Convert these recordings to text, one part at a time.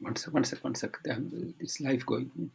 One sec. It's live going.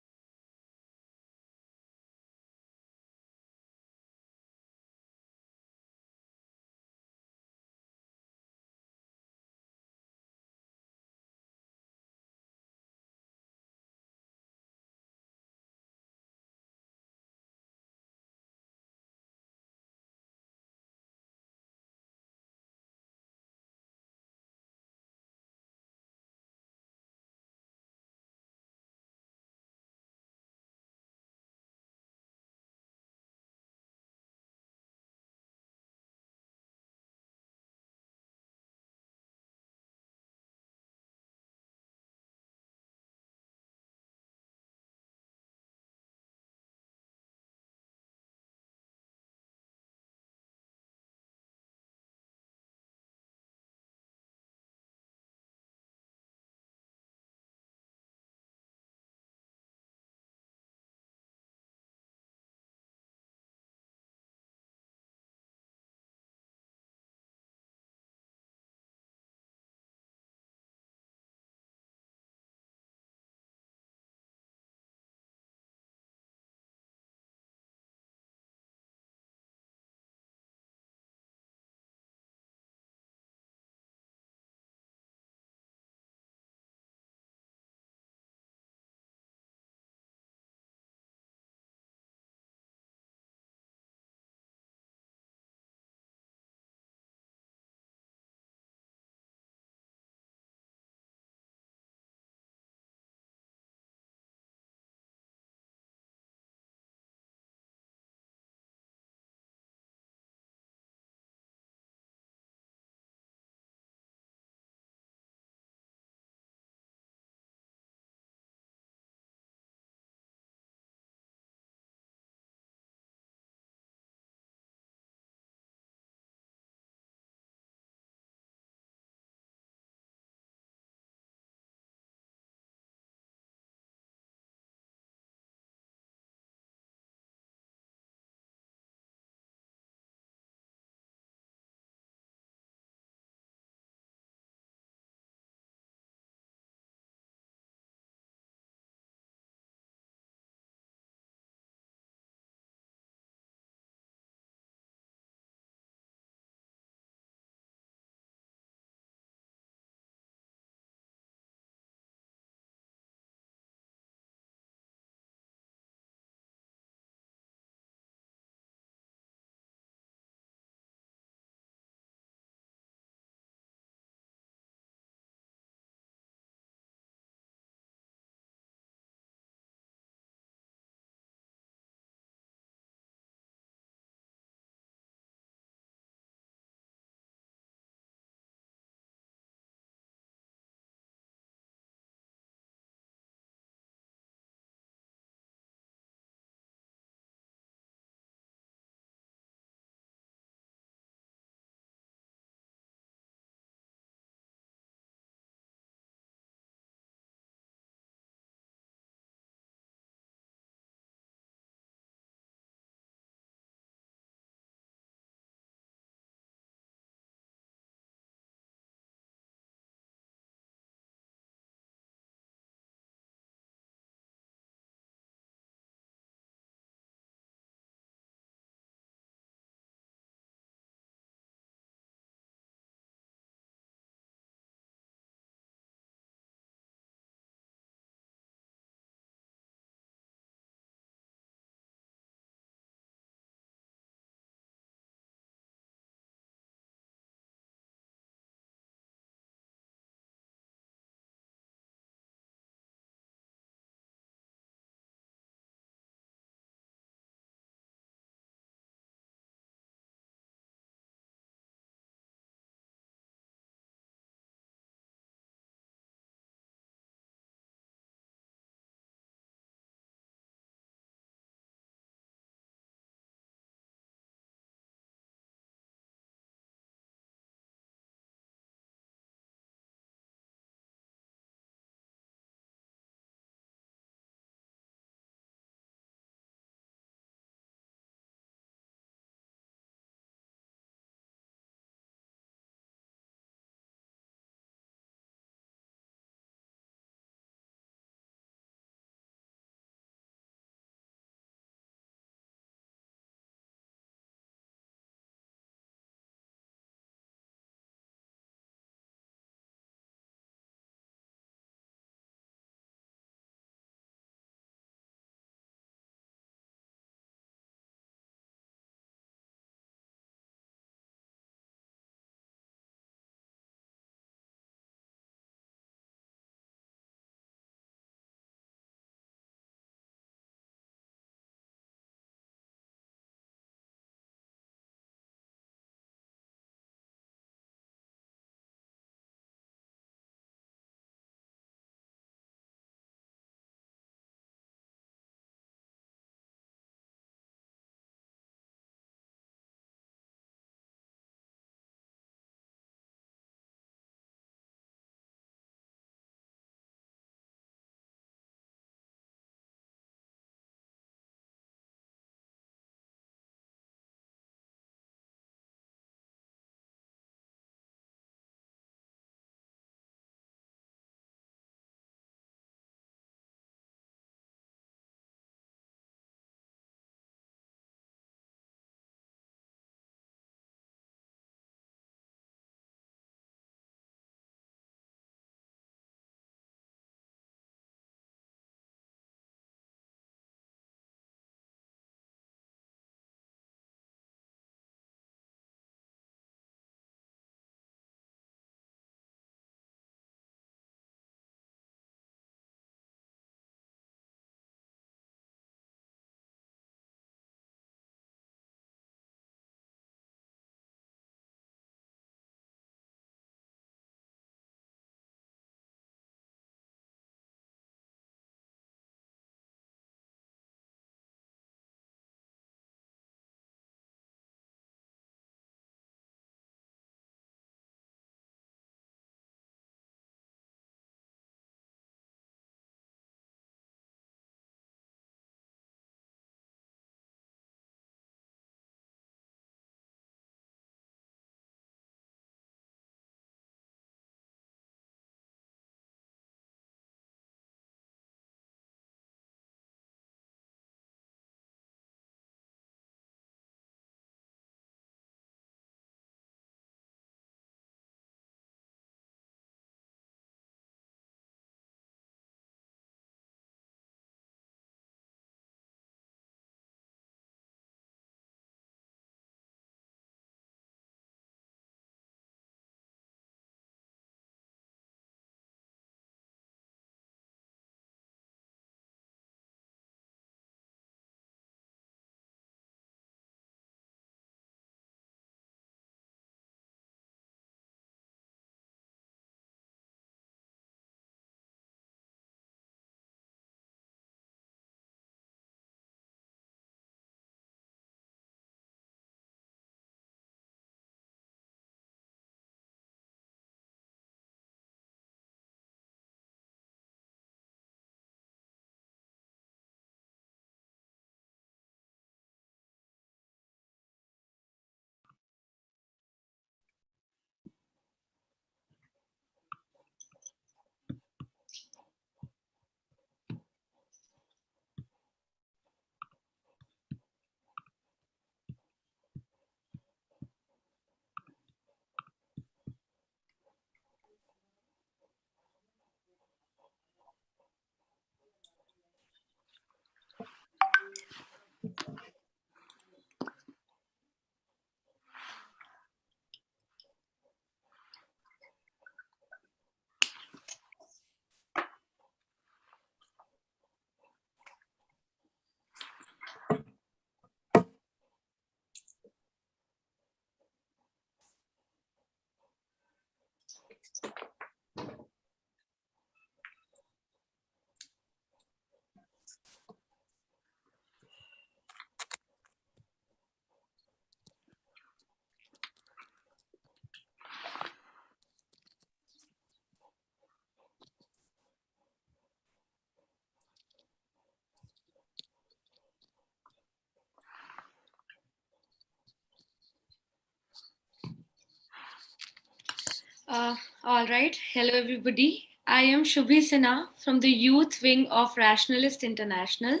All right. Hello, everybody. I am Shubhi Sinha from the youth wing of Rationalist International,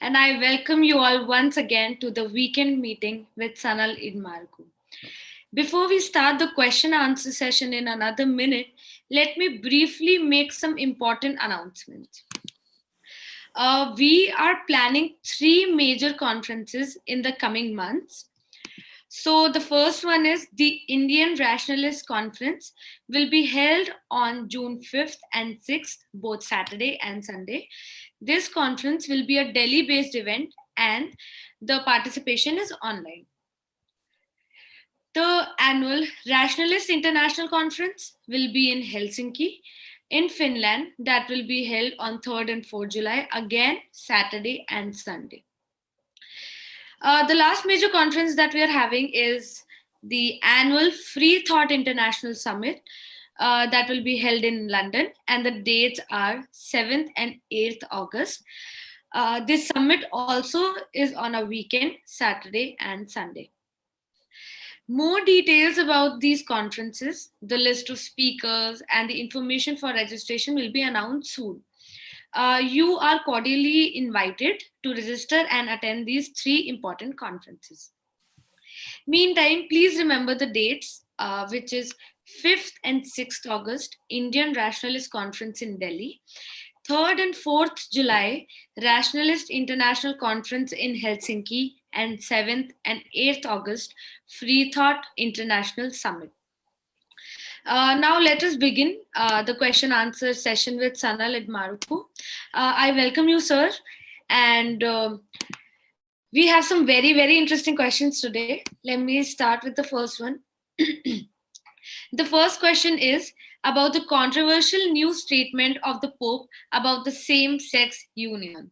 and I welcome you all once again to the weekend meeting with Sanal Edamaruku. Before we start the question answer session in another minute, let me briefly make some important announcements. We are planning three major conferences in the coming months. So, the first one is the Indian Rationalist Conference will be held on June 5th and 6th, both Saturday and Sunday. This conference will be a Delhi based event and the participation is online. The annual Rationalist International Conference will be in Helsinki, in Finland, that will be held on 3rd and 4th July, again Saturday and Sunday. The last major conference that we are having is the annual Free Thought International Summit that will be held in London, and the dates are 7th and 8th August. This summit also is on a weekend, Saturday and Sunday. More details about these conferences, the list of speakers, and the information for registration will be announced soon. You are cordially invited to register and attend these three important conferences. Meantime, please remember the dates, which is 5th and 6th August, Indian Rationalist Conference in Delhi. 3rd and 4th July, Rationalist International Conference in Helsinki, and 7th and 8th August, Free Thought International Summit. Now let us begin the question answer session with Sanal Edamaruku. I welcome you, sir, and we have some very interesting questions today. Let me start with the first one. The first question is about the controversial new statement of the Pope about the same sex union.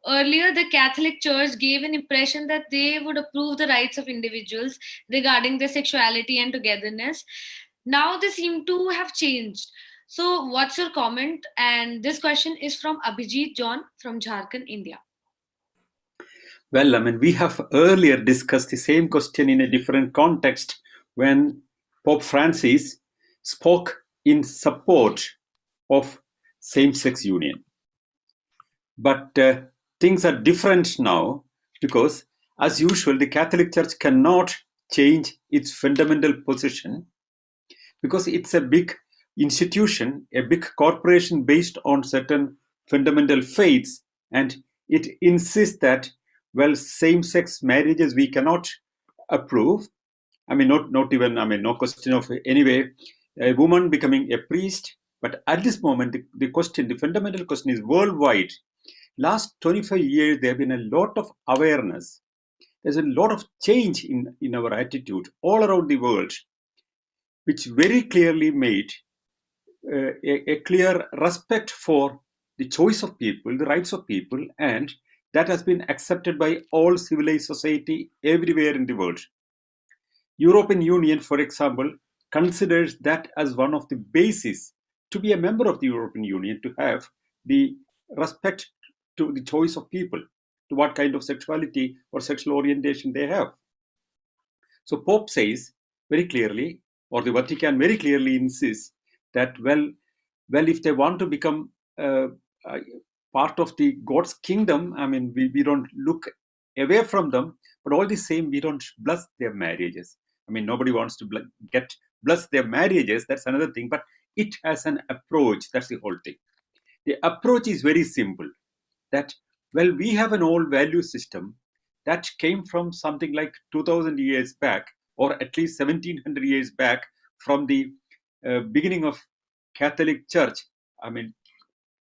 Earlier, the Catholic Church gave an impression that they would approve the rights of individuals regarding their sexuality and togetherness. Now they seem to have changed. So, what's your comment? And this question is from Abhijit John from Jharkhand, India. Well, we have earlier discussed the same question in a different context when Pope Francis spoke in support of same-sex union. But things are different now because, as usual, the Catholic Church cannot change its fundamental position because it's a big institution, a big corporation based on certain fundamental faiths, and it insists that, well, same-sex marriages we cannot approve. Not even, no question of anyway, a woman becoming a priest. But at this moment, the fundamental question is worldwide. Last 25 years, there have been a lot of awareness. There's a lot of change in our attitude all around the world, which very clearly made a clear respect for the choice of people, the rights of people, and that has been accepted by all civilized society everywhere in the world. European Union, for example, considers that as one of the bases to be a member of the European Union, to have the respect to the choice of people, to what kind of sexuality or sexual orientation they have. So Pope says very clearly, or the Vatican very clearly insists that, well, if they want to become part of the God's kingdom, we don't look away from them, but all the same, we don't bless their marriages. Nobody wants to bless their marriages. That's another thing, but it has an approach. That's the whole thing. The approach is very simple. That, well, we have an old value system that came from something like 2000 years back, or at least 1700 years back, from the beginning of Catholic Church.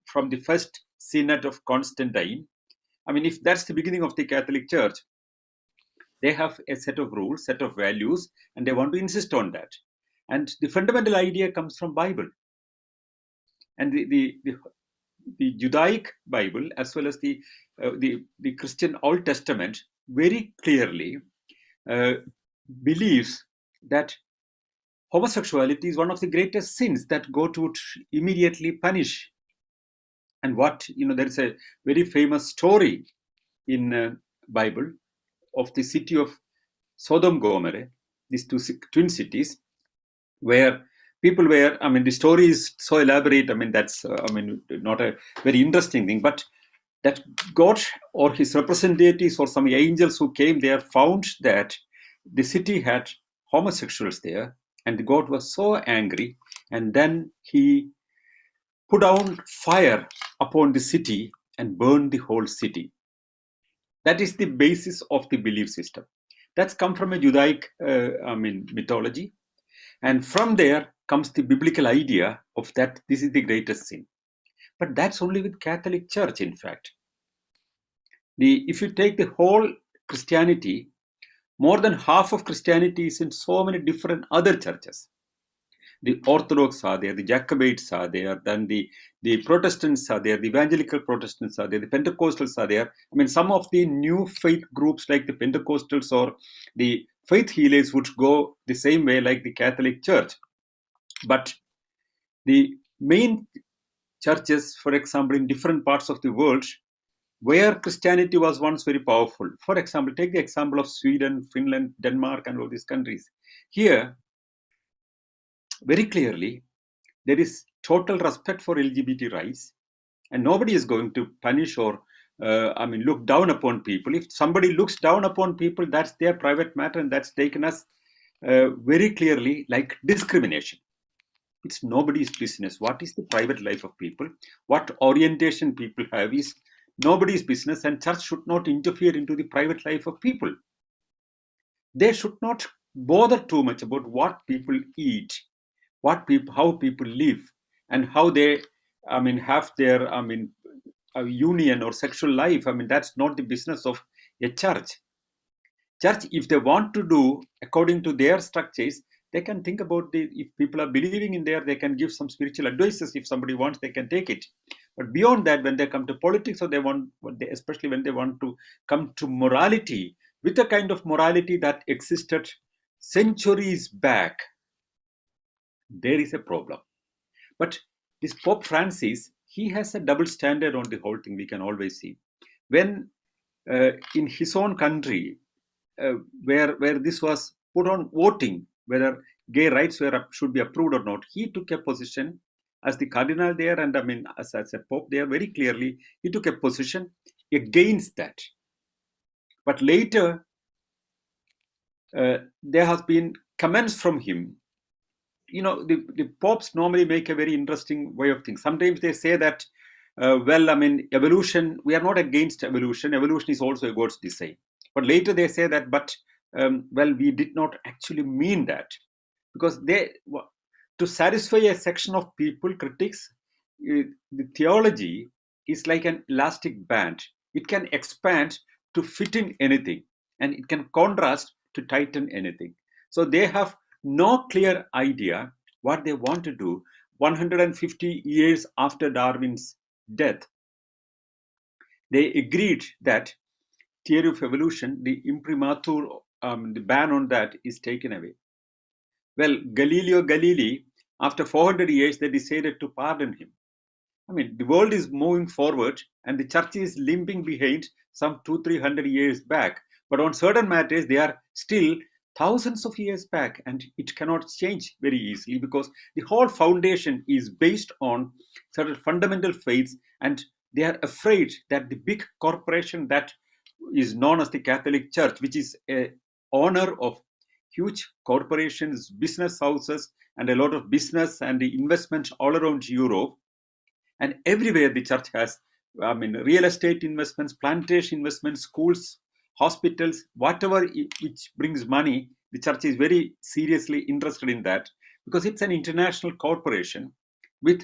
From the first synod of Constantine. If that's the beginning of the Catholic Church, they have a set of rules, set of values, and they want to insist on that. And the fundamental idea comes from Bible. And the Judaic Bible, as well as the Christian Old Testament, very clearly believes that homosexuality is one of the greatest sins that God would immediately punish. And there is a very famous story in Bible of the city of Sodom and Gomorrah, these two twin cities, where People were, I mean, the story is so elaborate. I mean, that's, not a very interesting thing, but that God or his representatives or some angels who came there found that the city had homosexuals there, and God was so angry, and then he put down fire upon the city and burned the whole city. That is the basis of the belief system. That's come from a Judaic, mythology. And from there comes the biblical idea of that this is the greatest sin. But that's only with Catholic Church, in fact. If you take the whole Christianity, more than half of Christianity is in so many different other churches. The Orthodox are there, the Jacobites are there, then the Protestants are there, the Evangelical Protestants are there, the Pentecostals are there. I mean, some of the new faith groups like the Pentecostals or the faith healers would go the same way like the Catholic Church. But the main churches, for example, in different parts of the world, where Christianity was once very powerful. For example, take the example of Sweden, Finland, Denmark, and all these countries. Here, very clearly, there is total respect for LGBT rights, and nobody is going to punish or look down upon people. If somebody looks down upon people, that's their private matter, and that's taken as very clearly like discrimination. It's nobody's business. What is the private life of people? What orientation people have is nobody's business, and church should not interfere into the private life of people. They should not bother too much about what people eat, how people live, and how they, have their, union or sexual life. I mean, that's not the business of a church. Church, if they want to do according to their structures, they can think about if people are believing in there, they can give some spiritual advices. If somebody wants, they can take it. But beyond that, when they come to politics, or especially when they want to come to morality, with a kind of morality that existed centuries back, there is a problem. But this Pope Francis, he has a double standard on the whole thing. We can always see when in his own country, where this was put on voting, whether gay rights should be approved or not, he took a position as the cardinal there, and as a pope there, very clearly he took a position against that. But later, there has been comments from him. The popes normally make a very interesting way of thinking. Sometimes they say that, evolution, we are not against evolution. Evolution is also a God's design. But later they say that, we did not actually mean that, because to satisfy a section of people, critics, the theology is like an elastic band. It can expand to fit in anything, and it can contrast to tighten anything. So they have no clear idea what they want to do. 150 years after Darwin's death, they agreed that theory of evolution, the imprimatur, the ban on that is taken away. Well, Galileo Galilei, after 400 years, they decided to pardon him. The world is moving forward, and the church is limping behind some 200-300 years back. But on certain matters, they are still thousands of years back, and it cannot change very easily, because the whole foundation is based on certain fundamental faiths, and they are afraid that the big corporation that is known as the Catholic Church, which is a owner of huge corporations, business houses, and a lot of business and the investments all around Europe, and everywhere the church has, real estate investments, plantation investments, schools, hospitals, whatever which brings money, the church is very seriously interested in that, because it's an international corporation with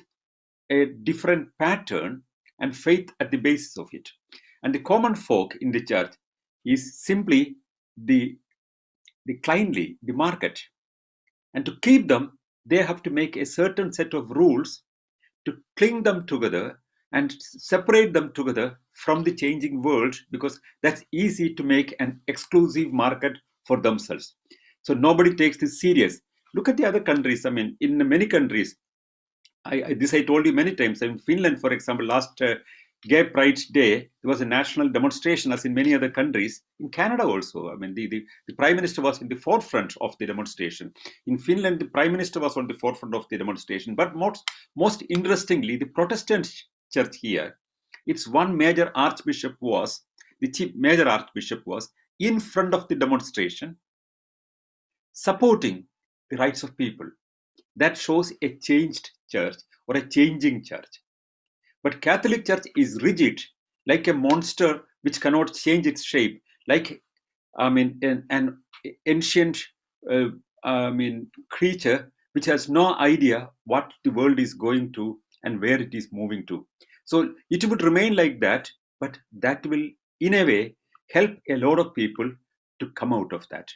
a different pattern and faith at the basis of it. And the common folk in the church is simply the kindly, the market. And to keep them, they have to make a certain set of rules to cling them together and separate them together from the changing world, because that's easy to make an exclusive market for themselves. So nobody takes this serious. Look at the other countries. In many countries, I told you many times. In Finland, for example, last Gay Pride Day, there was a national demonstration, as in many other countries. In Canada also, I mean, the Prime Minister was in the forefront of the demonstration. In Finland, the Prime Minister was on the forefront of the demonstration. But most interestingly, the Protestant church here, its one major archbishop was, the chief major archbishop was in front of the demonstration, supporting the rights of people. That shows a changed church or a changing church. But Catholic Church is rigid, like a monster which cannot change its shape, like an ancient creature which has no idea what the world is going to and where it is moving to. So it would remain like that, but that will, in a way, help a lot of people to come out of that,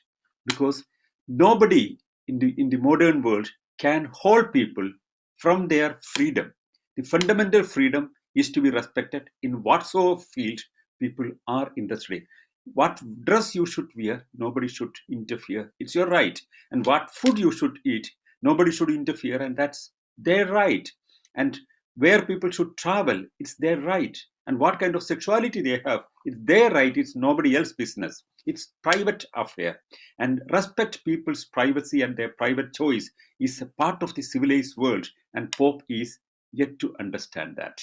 because nobody in the modern world can hold people from their freedom. The fundamental freedom is to be respected in whatsoever field people are interested in. What dress you should wear, nobody should interfere. It's your right. And what food you should eat, nobody should interfere, and that's their right. And where people should travel, it's their right. And what kind of sexuality they have, it's their right. It's nobody else's business. It's private affair. And respect people's privacy and their private choice is a part of the civilized world, and Pope is yet to understand that.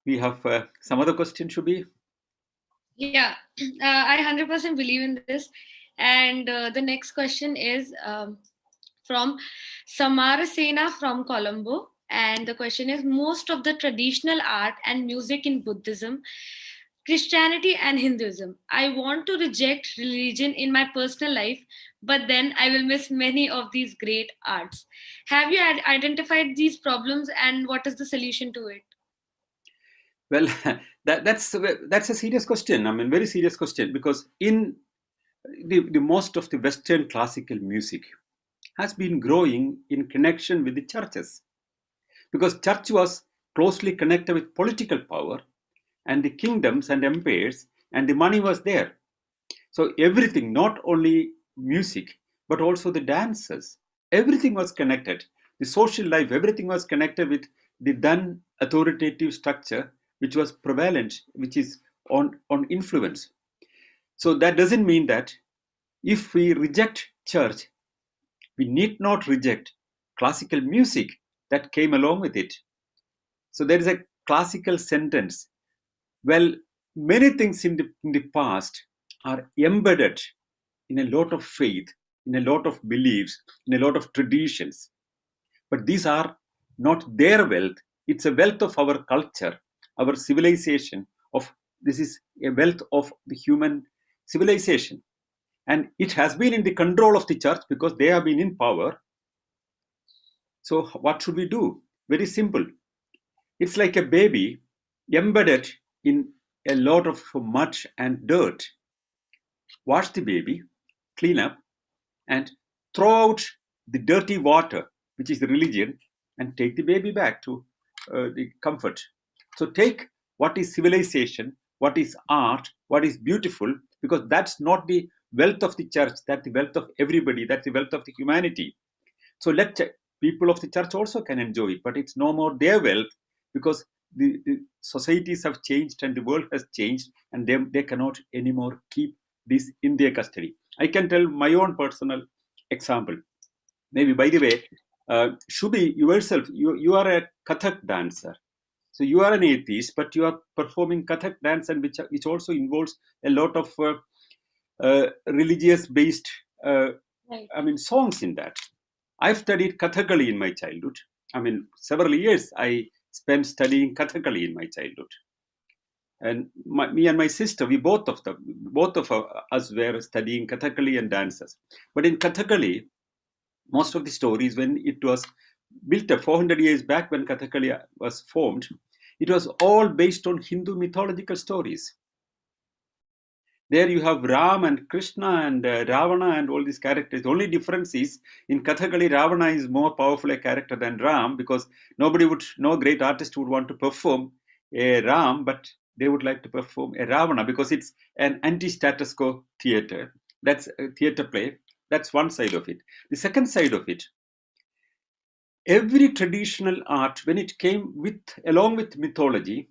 We have some other question, Shubi? Yeah, I 100% believe in this. And the next question is from Samarasena from Colombo. And the question is, most of the traditional art and music in Buddhism, Christianity, and Hinduism. I want to reject religion in my personal life, but then I will miss many of these great arts. Have you identified these problems, and what is the solution to it? Well, that's a serious question. I mean, very serious question, because in the most of the Western classical music has been growing in connection with the churches, because church was closely connected with political power and the kingdoms and empires, and the money was there. So everything, not only music, but also the dances, everything was connected. The social life, everything was connected with the then authoritative structure, which was prevalent, which is on influence. So that doesn't mean that if we reject church, we need not reject classical music that came along with it. So there is a classical sentence. Well, many things in the past are embedded in a lot of faith, in a lot of beliefs, in a lot of traditions. But these are not their wealth. It's a wealth of our culture, our civilization. This is a wealth of the human civilization. And it has been in the control of the church because they have been in power. So what should we do? Very simple. It's like a baby embedded in a lot of mud and dirt. Wash the baby, clean up, and throw out the dirty water, which is the religion, and take the baby back to the comfort. So take what is civilization, what is art, what is beautiful, because that's not the wealth of the church, that's the wealth of everybody, that's the wealth of the humanity. So let people of the church also can enjoy it, but it's no more their wealth, because the societies have changed and the world has changed, and they cannot anymore keep this in their custody. I can tell my own personal example. Maybe, by the way, Shubi, yourself, you are a Kathak dancer. So you are an atheist, but you are performing Kathak dance, and which also involves a lot of religious-based, Right. songs in that. I've studied Kathakali in my childhood. Several years I spent studying Kathakali in my childhood. And me and my sister, both of us were studying Kathakali and dances. But in Kathakali, most of the stories, when it was built up 400 years back, when Kathakali was formed, it was all based on Hindu mythological stories. There you have Ram and Krishna and Ravana and all these characters. The only difference is in Kathakali, Ravana is more powerful a character than Ram, because no great artist would want to perform a Ram, but they would like to perform a Ravana, because it's an anti-status quo theater. That's a theater play. That's one side of it. The second side of it, every traditional art, when it came along with mythology,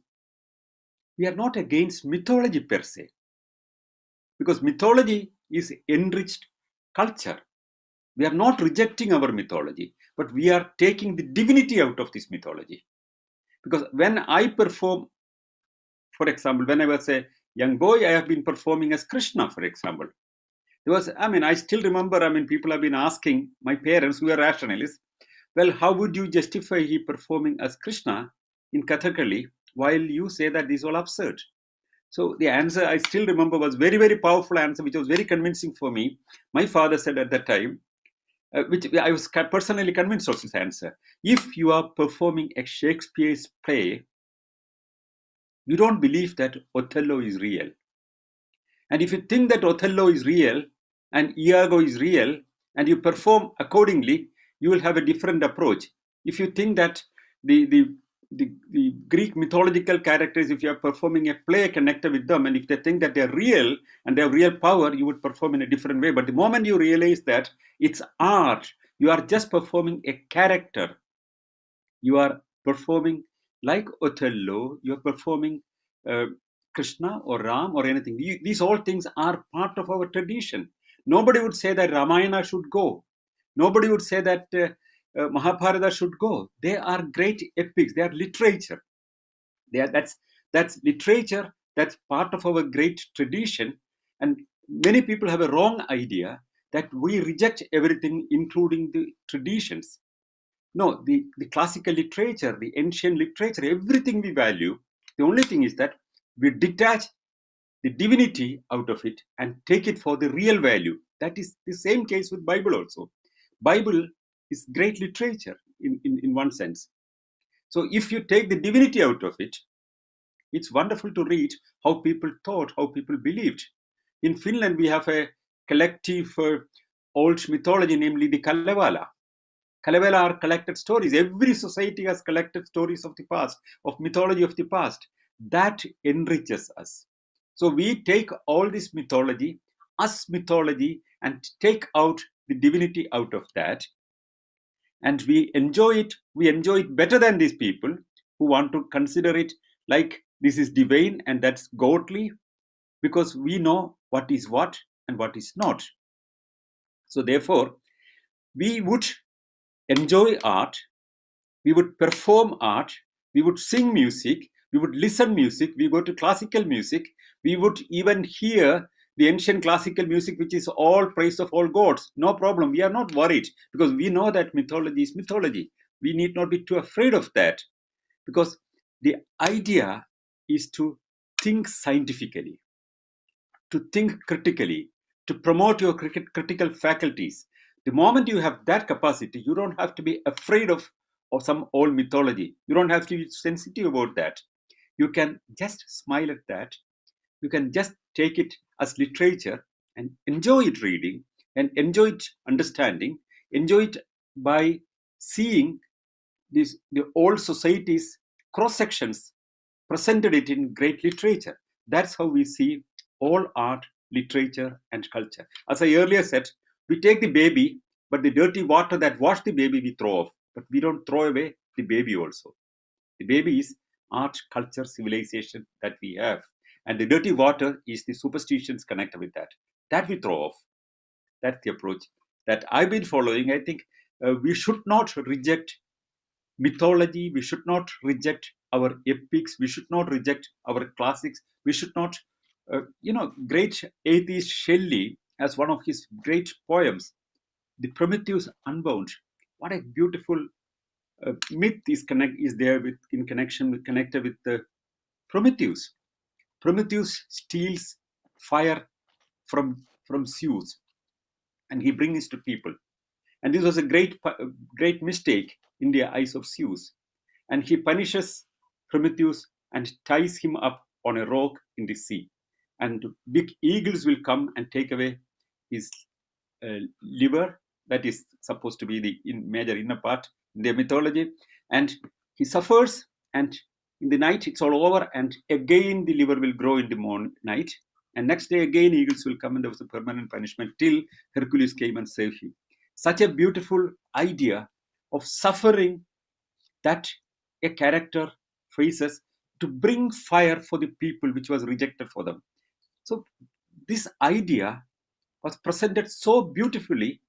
we are not against mythology per se, because mythology is enriched culture. We are not rejecting our mythology, but we are taking the divinity out of this mythology. Because when I perform, for example, when I was a young boy, I have been performing as Krishna, for example. I still remember, people have been asking my parents, who are rationalists, well, how would you justify he performing as Krishna in Kathakali while you say that this is all absurd? So the answer I still remember was very, very powerful answer, which was very convincing for me. My father said at that time, which I was personally convinced of this answer. If you are performing a Shakespeare's play, you don't believe that Othello is real. And if you think that Othello is real and Iago is real, and you perform accordingly, you will have a different approach. If you think that the Greek mythological characters, if you are performing a play connected with them, and if they think that they are real and they have real power, you would perform in a different way. But the moment you realize that it's art, you are just performing a character. You are performing like Othello, you are performing Krishna or Ram or anything. These all things are part of our tradition. Nobody would say that Ramayana should go. Nobody would say that Mahabharata should go. They are great epics. They are literature. That's literature. That's part of our great tradition. And many people have a wrong idea that we reject everything, including the traditions. No, the classical literature, the ancient literature, everything we value. The only thing is that we detach the divinity out of it and take it for the real value. That is the same case with Bible also. Bible is great literature in one sense. So if you take the divinity out of it, it's wonderful to read how people thought, how people believed. In Finland, we have a collective old mythology, namely the Kalevala. Kalevala are collected stories. Every society has collected stories of the past, of mythology of the past. That enriches us. So we take all this mythology, us mythology, and take out the divinity out of that. And we enjoy it. We enjoy it better than these people who want to consider it like this is divine and that's godly, because we know what is what and what is not. So therefore, we would enjoy art, we would perform art, we would sing music, we would listen music, we go to classical music, we would even hear the ancient classical music, which is all praise of all gods. No problem. We are not worried because we know that mythology is mythology. We need not be too afraid of that, because the idea is to think scientifically, to think critically, to promote your critical faculties. The moment you have that capacity, you don't have to be afraid of some old mythology. You don't have to be sensitive about that. You can just smile at that. You can just take it as literature and enjoy it reading and enjoy it understanding, enjoy it by seeing the old societies cross sections presented it in great literature. That's how we see all art, literature, and culture. As I earlier said, we take the baby, but the dirty water that washed the baby we throw off, but we don't throw away the baby also. The baby is art, culture, civilization that we have. And the dirty water is the superstitions connected with that. That we throw off. That's the approach that I've been following. I think we should not reject mythology. We should not reject our epics. We should not reject our classics. We should not, great atheist Shelley, as one of his great poems, The Prometheus Unbound. What a beautiful myth is there connected with the Prometheus. Prometheus steals fire from Zeus, and he brings it to people. And this was a great mistake in the eyes of Zeus. And he punishes Prometheus and ties him up on a rock in the sea. And big eagles will come and take away his liver, that is supposed to be the major inner part in their mythology. And he suffers, and in the night it's all over, and again the liver will grow in the night. And next day again eagles will come, and there was a permanent punishment till Hercules came and saved him. Such a beautiful idea of suffering that a character faces to bring fire for the people which was rejected for them. So this idea was presented so beautifully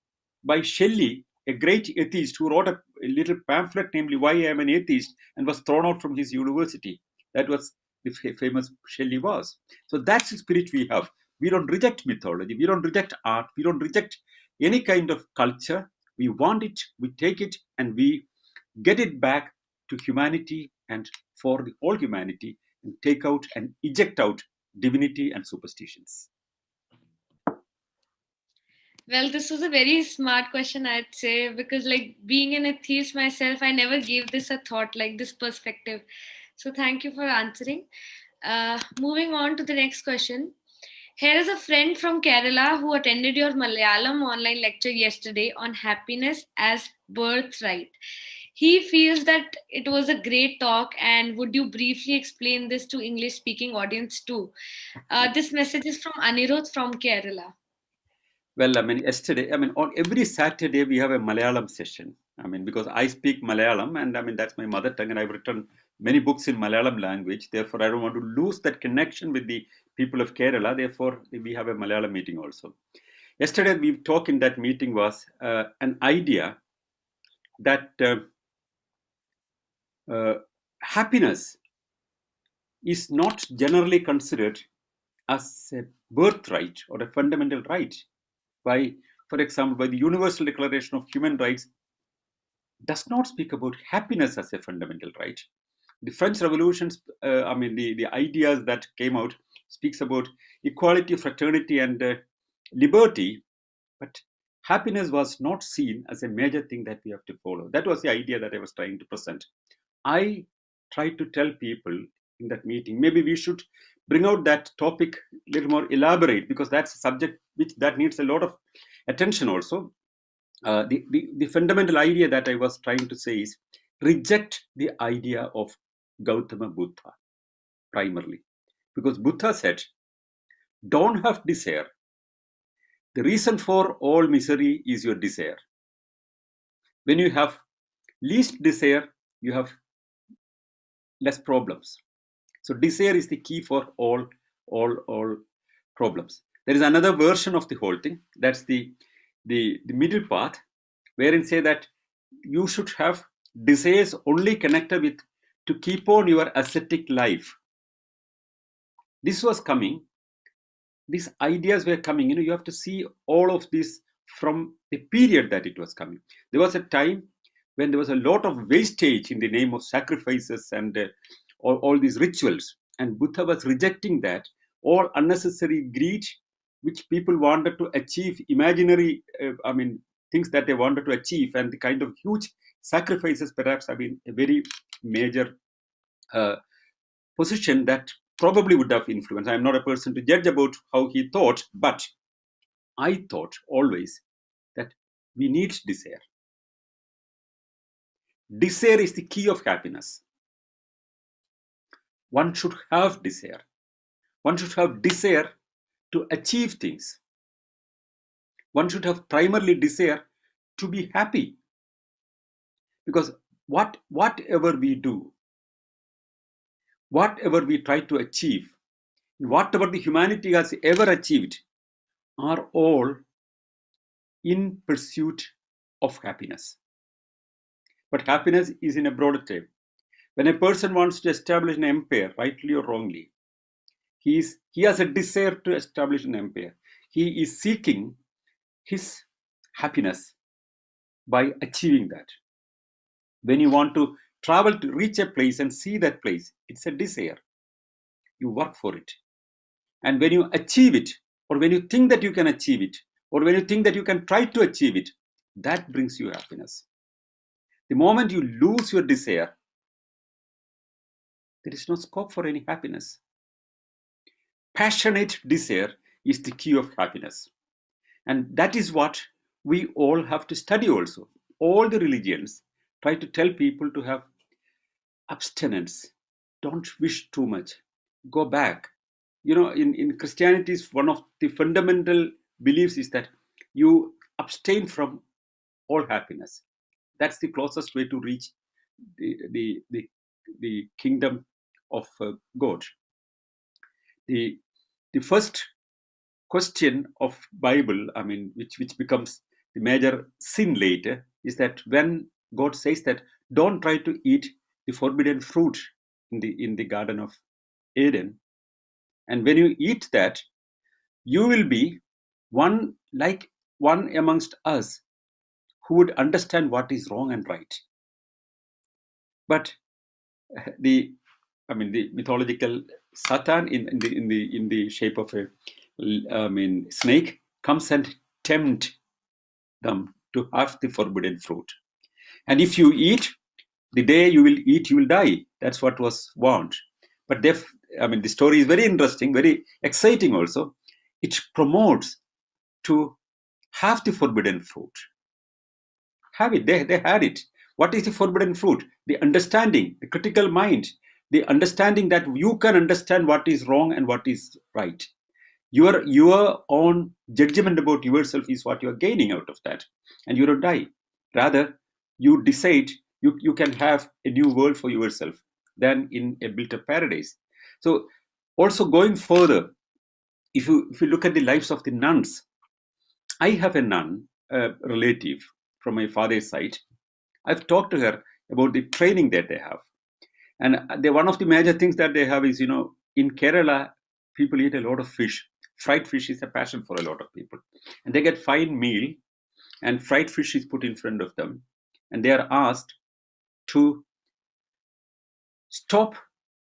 by Shelley, a great atheist who wrote a little pamphlet, namely Why I Am an Atheist, and was thrown out from his university. That was the famous Shelley was. So that's the spirit we have. We don't reject mythology, we don't reject art, we don't reject any kind of culture. We want it, we take it, and we get it back to humanity and for the whole humanity, and take out and eject out divinity and superstitions. Well, this was a very smart question, I'd say, because like being an atheist myself, I never gave this a thought, like this perspective. So thank you for answering. Moving on to the next question. Here is a friend from Kerala who attended your Malayalam online lecture yesterday on happiness as birthright. He feels that it was a great talk, and would you briefly explain this to English speaking audience too? This message is from Anirudh from Kerala. Well, yesterday, on every Saturday we have a Malayalam session. Because I speak Malayalam, and that's my mother tongue, and I've written many books in Malayalam language. Therefore, I don't want to lose that connection with the people of Kerala. Therefore, we have a Malayalam meeting also. Yesterday, we talked in that meeting was an idea that happiness is not generally considered as a birthright or a fundamental right. For example, by the Universal Declaration of Human Rights does not speak about happiness as a fundamental right. The French Revolution, the ideas that came out speaks about equality, fraternity, and liberty, but happiness was not seen as a major thing that we have to follow. That was the idea that I was trying to present. I tried to tell people in that meeting, maybe we should bring out that topic a little more elaborate, because that's a subject which that needs a lot of attention also. The fundamental idea that I was trying to say is reject the idea of Gautama Buddha primarily, because Buddha said, don't have desire. The reason for all misery is your desire. When you have least desire, you have less problems. So desire is the key for all problems. There is another version of the whole thing. That's the middle path, wherein say that you should have desires only connected with to keep on your ascetic life. This was coming. These ideas were coming. You have to see all of this from the period that it was coming. There was a time when there was a lot of wastage in the name of sacrifices and all these rituals, and Buddha was rejecting that, all unnecessary greed which people wanted to achieve, imaginary things that they wanted to achieve, and the kind of huge sacrifices perhaps a very major position that probably would have influenced. I'm not a person to judge about how he thought, but I thought always that we need desire. Desire is the key of happiness. One should have desire. One should have desire to achieve things. One should have primarily desire to be happy. Because whatever we do, whatever we try to achieve, whatever the humanity has ever achieved, are all in pursuit of happiness. But happiness is in a broader term. When a person wants to establish an empire, rightly or wrongly, he has a desire to establish an empire. He is seeking his happiness by achieving that. When you want to travel to reach a place and see that place, it's a desire. You work for it. And when you achieve it, or when you think that you can achieve it, or when you think that you can try to achieve it, that brings you happiness. The moment you lose your desire, there is no scope for any happiness. Passionate desire is the key of happiness. And that is what we all have to study also. All the religions try to tell people to have abstinence. Don't wish too much. Go back. In Christianity, one of the fundamental beliefs is that you abstain from all happiness. That's the closest way to reach the kingdom of God. The first question of Bible, I mean, which becomes the major sin later, is that when God says that don't try to eat the forbidden fruit in the Garden of Eden, and when you eat that, you will be one amongst us who would understand what is wrong and right. But the mythological Satan in the shape of a snake comes and tempt them to have the forbidden fruit. And if you eat, the day you will eat, you will die. That's what was warned. But the story is very interesting, very exciting also. It promotes to have the forbidden fruit. Have it. They had it. What is the forbidden fruit? The understanding, the critical mind, the understanding that you can understand what is wrong and what is right. Your own judgment about yourself is what you are gaining out of that, and you don't die. Rather, you decide you can have a new world for yourself than in a built-up paradise. So, also going further, if you look at the lives of the nuns, I have a nun, a relative from my father's side. I've talked to her about the training that they have, and one of the major things that they have is, in Kerala, people eat a lot of fish. Fried fish is a passion for a lot of people, and they get fine meal, and fried fish is put in front of them, and they are asked to stop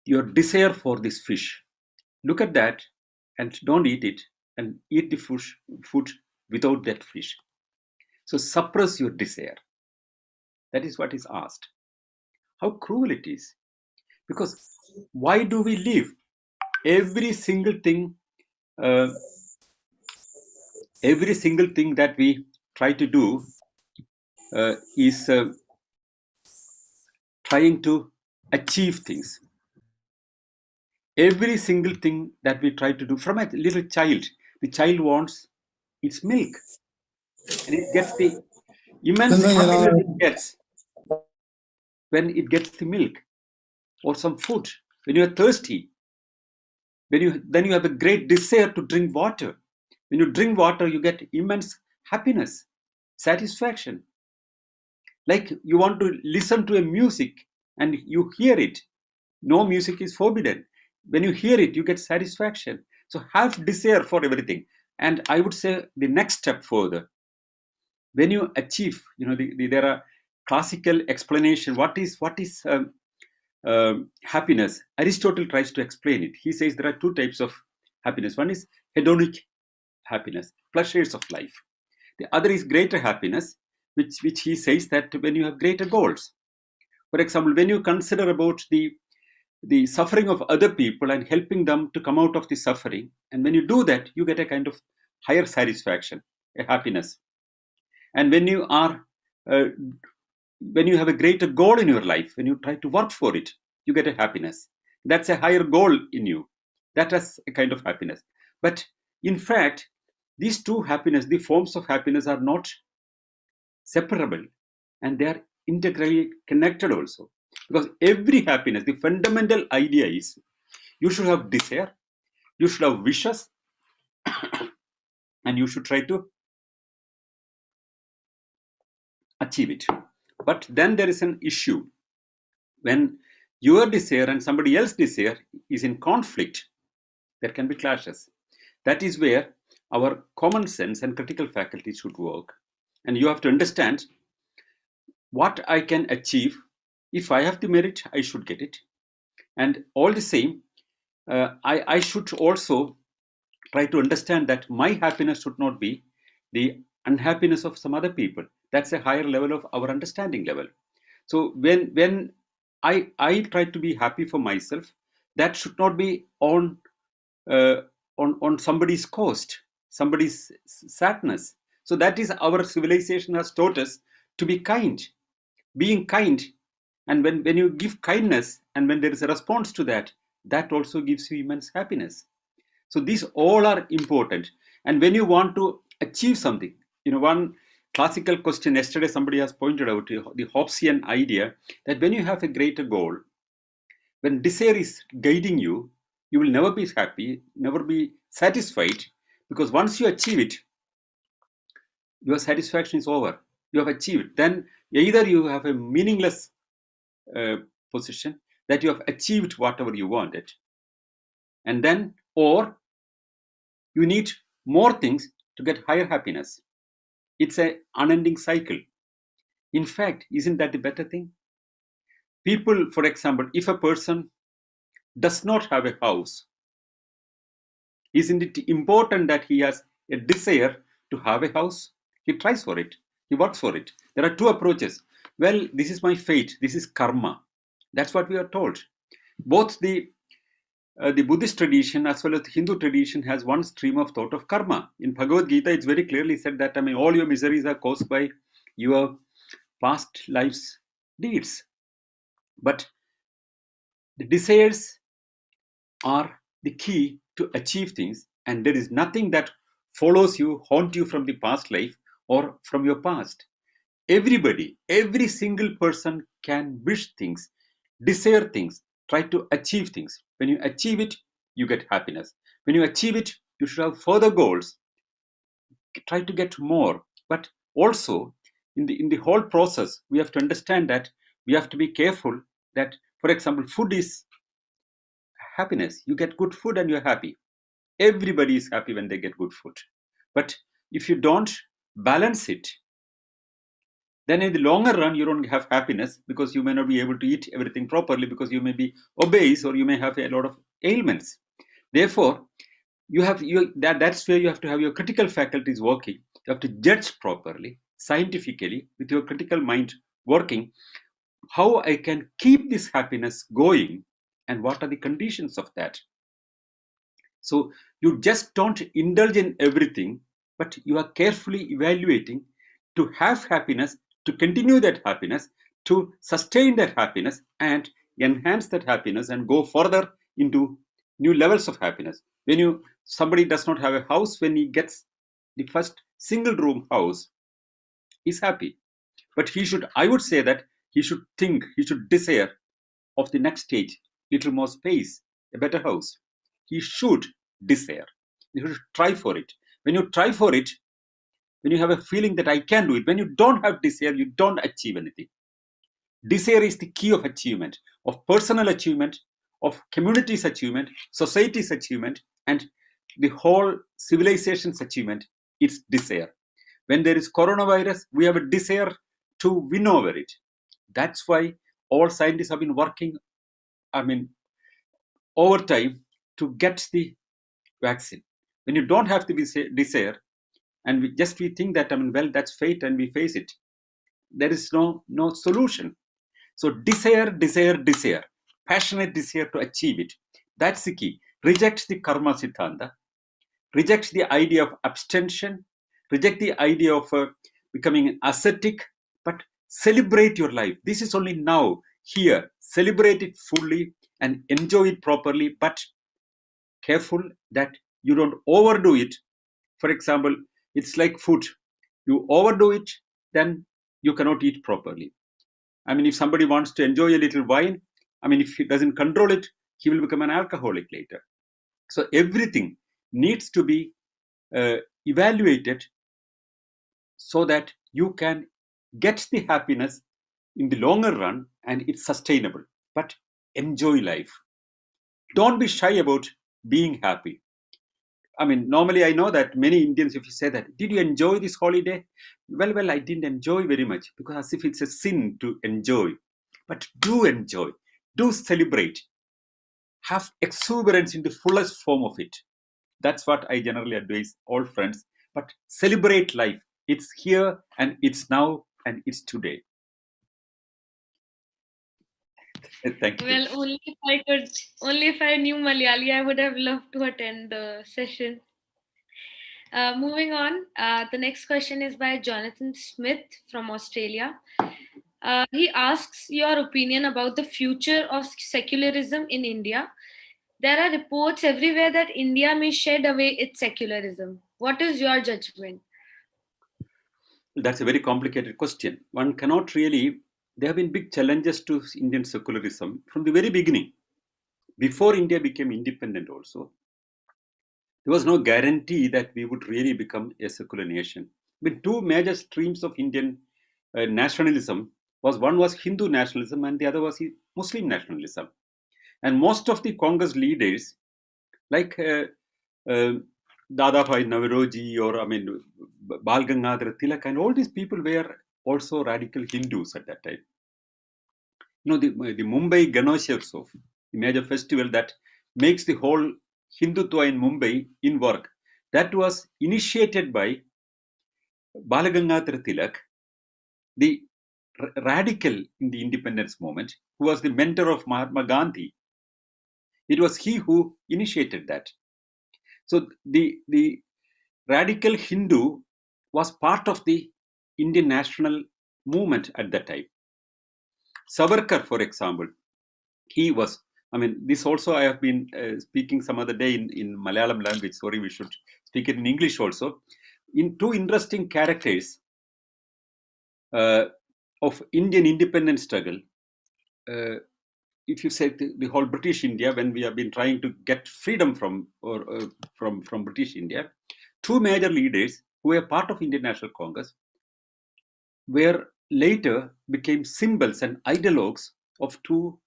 your desire for this fish. Look at that and don't eat it, and eat the food without that fish. So suppress your desire. That is what is asked. How cruel it is. Because why do we live? Every single thing that we try to do is trying to achieve things. Every single thing that we try to do, from a little child, the child wants its milk, and it gets the immense happiness it gets when it gets the milk or some food. When you are thirsty, then you have a great desire to drink water. When you drink water, you get immense happiness, satisfaction. Like you want to listen to a music and you hear it. No music is forbidden. When you hear it, you get satisfaction. So have desire for everything. And I would say the next step further, when you achieve, there are classical explanation. What is happiness? Aristotle tries to explain it. He says there are two types of happiness. One is hedonic happiness, pleasures of life. The other is greater happiness, which he says that when you have greater goals. For example, when you consider about the suffering of other people and helping them to come out of the suffering, and when you do that, you get a kind of higher satisfaction, a happiness. And when you have a greater goal in your life, when you try to work for it, you get a happiness. That's a higher goal in you. That is a kind of happiness. But in fact, these two happiness, the forms of happiness, are not separable, and they are integrally connected also. Because every happiness, the fundamental idea is you should have desire, you should have wishes, and you should try to achieve it. But then there is an issue. When your desire and somebody else's desire is in conflict, there can be clashes. That is where our common sense and critical faculty should work. And you have to understand what I can achieve. If I have the merit, I should get it. And all the same, I should also try to understand that my happiness should not be the unhappiness of some other people. That's a higher level of our understanding level. So when I try to be happy for myself, that should not be on somebody's cost, somebody's sadness. So that is our civilization has taught us to be kind, being kind. And when you give kindness, and when there is a response to that, that also gives you immense happiness. So these all are important. And when you want to achieve something, one classical question yesterday somebody has pointed out, the Hobbesian idea that when you have a greater goal, when desire is guiding you, you will never be happy, never be satisfied, because once you achieve it, your satisfaction is over. You have achieved. Then either you have a meaningless position that you have achieved whatever you wanted, and then, or you need more things to get higher happiness. It's an unending cycle. In fact, isn't that the better thing? People, for example, if a person does not have a house, isn't it important that he has a desire to have a house? He tries for it, he works for it. There are two approaches. Well, this is my fate, this is karma. That's what we are told. Both the Buddhist tradition as well as the Hindu tradition has one stream of thought of karma. In Bhagavad Gita, it's very clearly said that all your miseries are caused by your past life's deeds. But the desires are the key to achieve things, and there is nothing that follows you, haunt you from the past life or from your past. Everybody, every single person can wish things, desire things, try to achieve things. When you achieve it, you get happiness. When you achieve it, you should have further goals, try to get more. But also, in the whole process, we have to understand that we have to be careful that, for example, food is happiness. You get good food and you're happy. Everybody is happy when they get good food. But if you don't balance it, then in the longer run, you don't have happiness, because you may not be able to eat everything properly, because you may be obese or you may have a lot of ailments. Therefore, that's where you have to have your critical faculties working. You have to judge properly, scientifically, with your critical mind working, how I can keep this happiness going and what are the conditions of that. So you just don't indulge in everything, but you are carefully evaluating to have happiness, to continue that happiness, to sustain that happiness and enhance that happiness and go further into new levels of happiness. When somebody does not have a house, when he gets the first single room house, he's happy. But I would say that he should desire of the next stage, little more space, a better house. He should desire. You should try for it. When you try for it, when you have a feeling that I can do it, when you don't have desire, you don't achieve anything. Desire is the key of achievement, of personal achievement, of community's achievement, society's achievement, and the whole civilization's achievement. It's desire. When there is coronavirus, we have a desire to win over it. That's why all scientists have been working, over time to get the vaccine. When you don't have the desire, and we think that well, that's fate and we face it, there is no solution. So desire, passionate desire to achieve it. That's the key. Reject the karma siddhanta, reject the idea of abstention, reject the idea of becoming an ascetic, but celebrate your life. This is only now, here. Celebrate it fully and enjoy it properly, but careful that you don't overdo it. For example, it's like food. You overdo it, then you cannot eat properly. If somebody wants to enjoy a little wine, if he doesn't control it, he will become an alcoholic later. So everything needs to be evaluated so that you can get the happiness in the longer run and it's sustainable. But enjoy life. Don't be shy about being happy. Normally I know that many Indians, if you say that, did you enjoy this holiday? Well, I didn't enjoy very much, because as if it's a sin to enjoy. But do enjoy, do celebrate, have exuberance in the fullest form of it. That's what I generally advise all friends. But celebrate life. It's here and it's now and it's today. Thank you. Well, only if I knew Malayali, I would have loved to attend the session. Moving on, the next question is by Jonathan Smith from Australia. He asks your opinion about the future of secularism in India. There are reports everywhere that India may shed away its secularism. What is your judgment? That's a very complicated question. One cannot really, there have been big challenges to Indian secularism from the very beginning. Before India became independent also, there was no guarantee that we would really become a secular nation. But two major streams of Indian nationalism was, one was Hindu nationalism and the other was Muslim nationalism. And most of the Congress leaders, like uh, Dadabhai Naveroji or Bal Gangadhar Tilak, and all these people were also radical Hindus at that time. The Mumbai Ganeshotsav, the major festival that makes the whole Hindutva in Mumbai in work, that was initiated by Bal Gangadhar Tilak, the radical in the independence movement, who was the mentor of Mahatma Gandhi. It was he who initiated that. So the radical Hindu was part of the Indian national movement at that time. Savarkar, for example, he was, this also I have been speaking some other day in Malayalam language. Sorry, we should speak it in English also. In two interesting characters of Indian independence struggle, if you say the whole British India, when we have been trying to get freedom from British India, two major leaders who were part of Indian National Congress were later became symbols and ideologues of two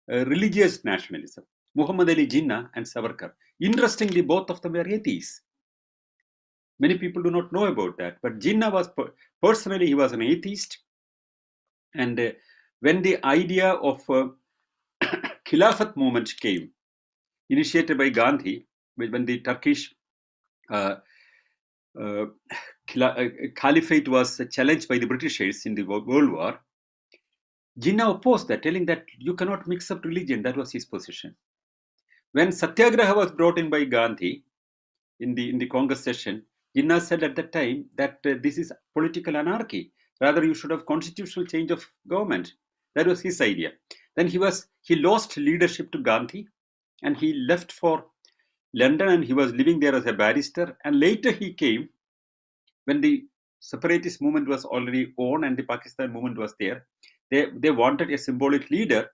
religious nationalism, Muhammad Ali Jinnah and Savarkar. Interestingly, both of them were atheists. Many people do not know about that, but Jinnah was personally, he was an atheist. And when the idea of Khilafat movement came, initiated by Gandhi, when the Turkish caliphate was challenged by the Britishers in the World War, Jinnah opposed that, telling that you cannot mix up religion. That was his position. When Satyagraha was brought in by Gandhi in the Congress session, Jinnah said at that time that this is political anarchy. Rather, you should have constitutional change of government. That was his idea. Then he lost leadership to Gandhi, and he left for London, and he was living there as a barrister. And later he came when the separatist movement was already on and the Pakistan movement was there. They wanted a symbolic leader,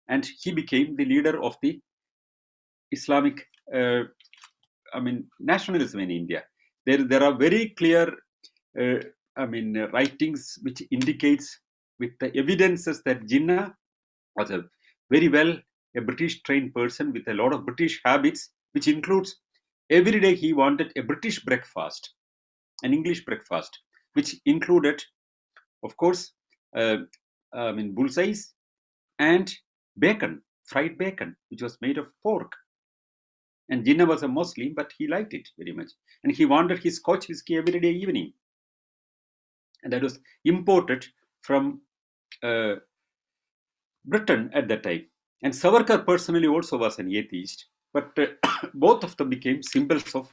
and he became the leader of the Islamic nationalism in India. There are very clear writings which indicates with the evidences that Jinnah was a very well a British trained person with a lot of British habits, which includes every day he wanted a British breakfast, an English breakfast, which included, of course, bullseyes and bacon, fried bacon, which was made of pork. And Jinnah was a Muslim, but he liked it very much. And he wanted his Scotch whiskey every day evening. And that was imported from Britain at that time. And Savarkar personally also was an atheist, but both of them became symbols of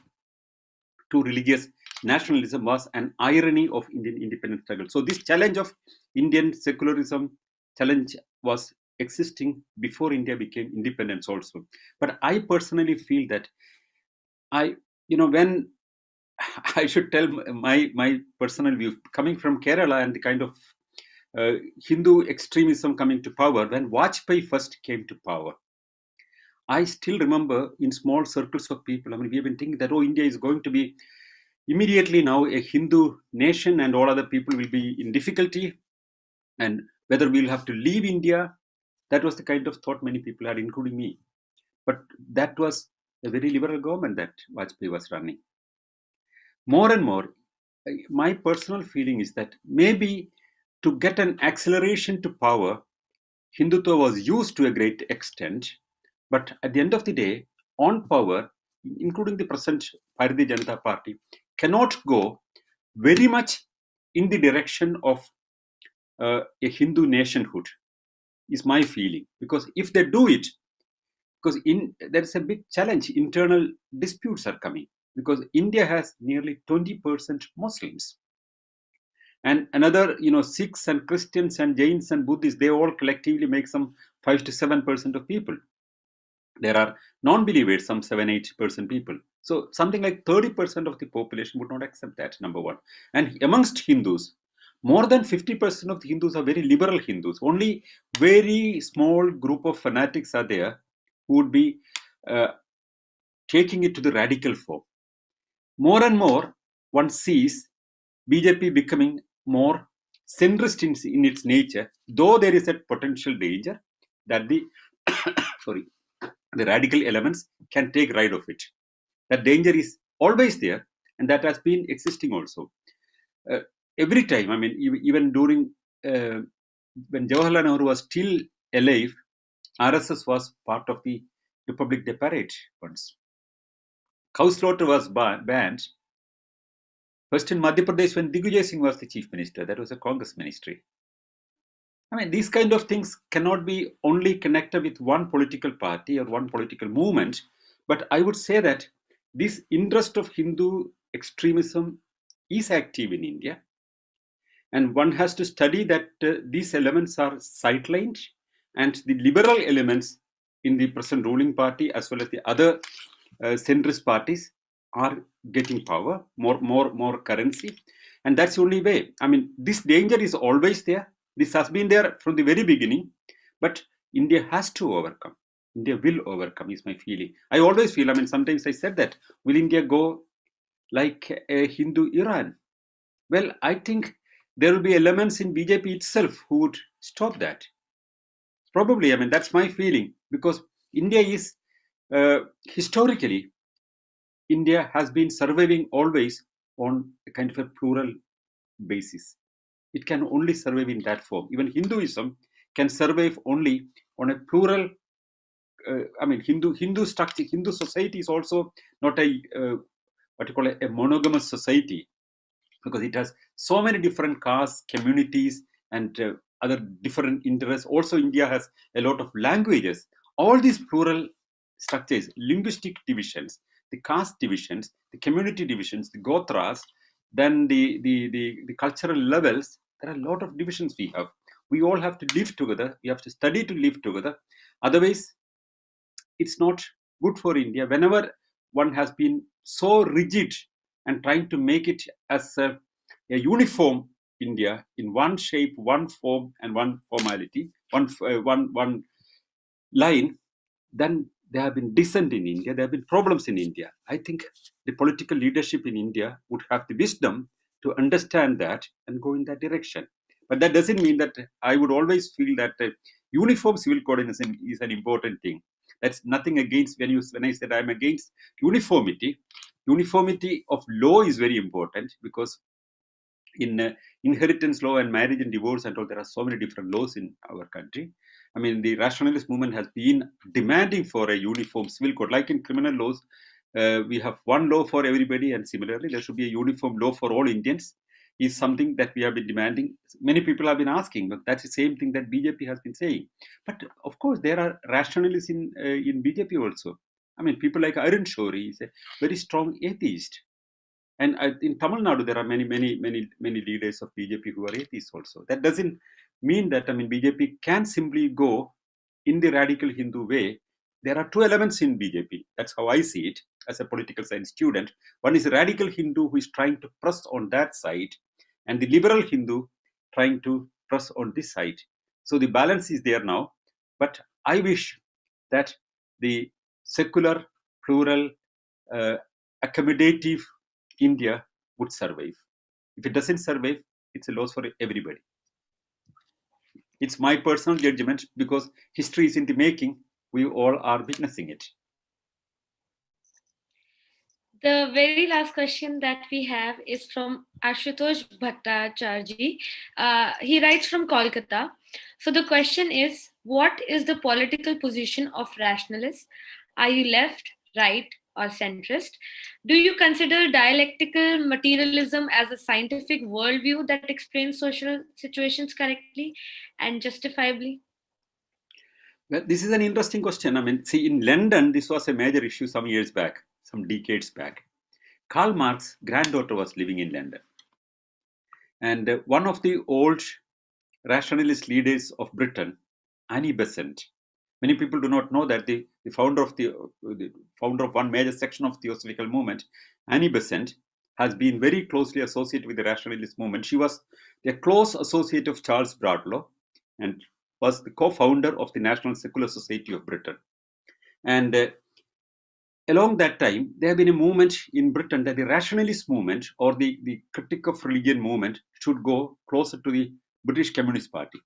two religious nationalism, was an irony of Indian independence struggle. So this challenge of Indian secularism challenge was existing before India became independent also. But I personally feel that when I should tell my personal view, coming from Kerala and the kind of Hindu extremism coming to power, when Vajpayee first came to power, I still remember in small circles of people, we have been thinking that, India is going to be immediately now a Hindu nation and all other people will be in difficulty, and whether we'll have to leave India. That was the kind of thought many people had, including me. But that was a very liberal government that Vajpayee was running. More and more, my personal feeling is that maybe to get an acceleration to power, Hindutva was used to a great extent, but at the end of the day, on power, including the present Bharatiya Janata Party, cannot go very much in the direction of a Hindu nationhood, is my feeling. Because if they do it, because there's a big challenge, internal disputes are coming, because India has nearly 20% Muslims. And another, Sikhs and Christians and Jains and Buddhists, they all collectively make some 5 to 7% of people. There are non-believers, some 7-8% people. So something like 30% of the population would not accept that, number one. And amongst Hindus, More than 50% of the Hindus are very liberal Hindus. Only very small group of fanatics are there who would be taking it to the radical form. More and more, one sees BJP becoming more centrist in its nature, though there is a potential danger that the the radical elements can take right of it. That danger is always there, and that has been existing also. Every time, I mean, even during when Jawaharlal Nehru was still alive, RSS was part of the Republic Day parade once. Cow slaughter was banned. First in Madhya Pradesh, when Digvijay Singh was the chief minister, that was a Congress ministry. I mean, these kind of things cannot be only connected with one political party or one political movement, but I would say that this interest of Hindu extremism is active in India, and one has to study that these elements are sidelined, and the liberal elements in the present ruling party as well as the other centrist parties are getting power, more currency, and that's the only way. I mean, this danger is always there. This has been there from the very beginning, but India has to overcome. India will overcome, is my feeling. I always feel, I mean, sometimes I said that, will India go like a Hindu Iran? Well, I think there will be elements in BJP itself who would stop that. Probably, I mean, that's my feeling, because India is historically, India has been surviving always on a kind of a plural basis. It can only survive in that form. Even Hinduism can survive only on a plural. I mean, Hindu structure, Hindu society is also not a what you call a monogamous society, because it has so many different castes, communities, and other different interests. Also, India has a lot of languages. All these plural structures, linguistic divisions, the caste divisions, the community divisions, the gotras, then the cultural levels. There are a lot of divisions we have. We all have to live together. We have to study to live together. Otherwise, it's not good for India. Whenever one has been so rigid and trying to make it as a uniform India in one shape, one form, and one formality, one line, then there have been dissent in India. There have been problems in India. I think the political leadership in India would have the wisdom to understand that and go in that direction. But that doesn't mean that I would always feel that uniform civil code is an important thing. That's nothing against when I said I'm against uniformity. Uniformity of law is very important, because in inheritance law and marriage and divorce and all, there are so many different laws in our country. I mean, the rationalist movement has been demanding for a uniform civil code. Like in criminal laws, we have one law for everybody, and similarly, there should be a uniform law for all Indians. Is something that we have been demanding. Many people have been asking, but that's the same thing that BJP has been saying. But of course, there are rationalists in BJP also. I mean, people like Arun Shourie is a very strong atheist. And in Tamil Nadu, there are many leaders of BJP who are atheists also. That doesn't mean that, I mean, BJP can simply go in the radical Hindu way. There are two elements in BJP. That's how I see it as a political science student. One is a radical Hindu who is trying to press on that side, and the liberal Hindu trying to press on this side. So the balance is there now. But I wish that the secular, plural, accommodative India would survive. If it doesn't survive, it's a loss for everybody. It's my personal judgment, because history is in the making. We all are witnessing it. The very last question that we have is from Ashutosh Bhattacharji. He writes from Kolkata. So the question is, what is the political position of rationalists? Are you left, right, or centrist? Do you consider dialectical materialism as a scientific worldview that explains social situations correctly and justifiably? Well, this is an interesting question. I mean, see, in London, this was a major issue some years back, some decades back. Karl Marx's granddaughter was living in London. And one of the old rationalist leaders of Britain, Annie Besant. Many people do not know that the founder of one major section of the Theosophical movement, Annie Besant, has been very closely associated with the rationalist movement. She was a close associate of Charles Bradlaugh and was the co-founder of the National Secular Society of Britain. And along that time, there have been a movement in Britain that the rationalist movement or the critic of religion movement should go closer to the British Communist Party.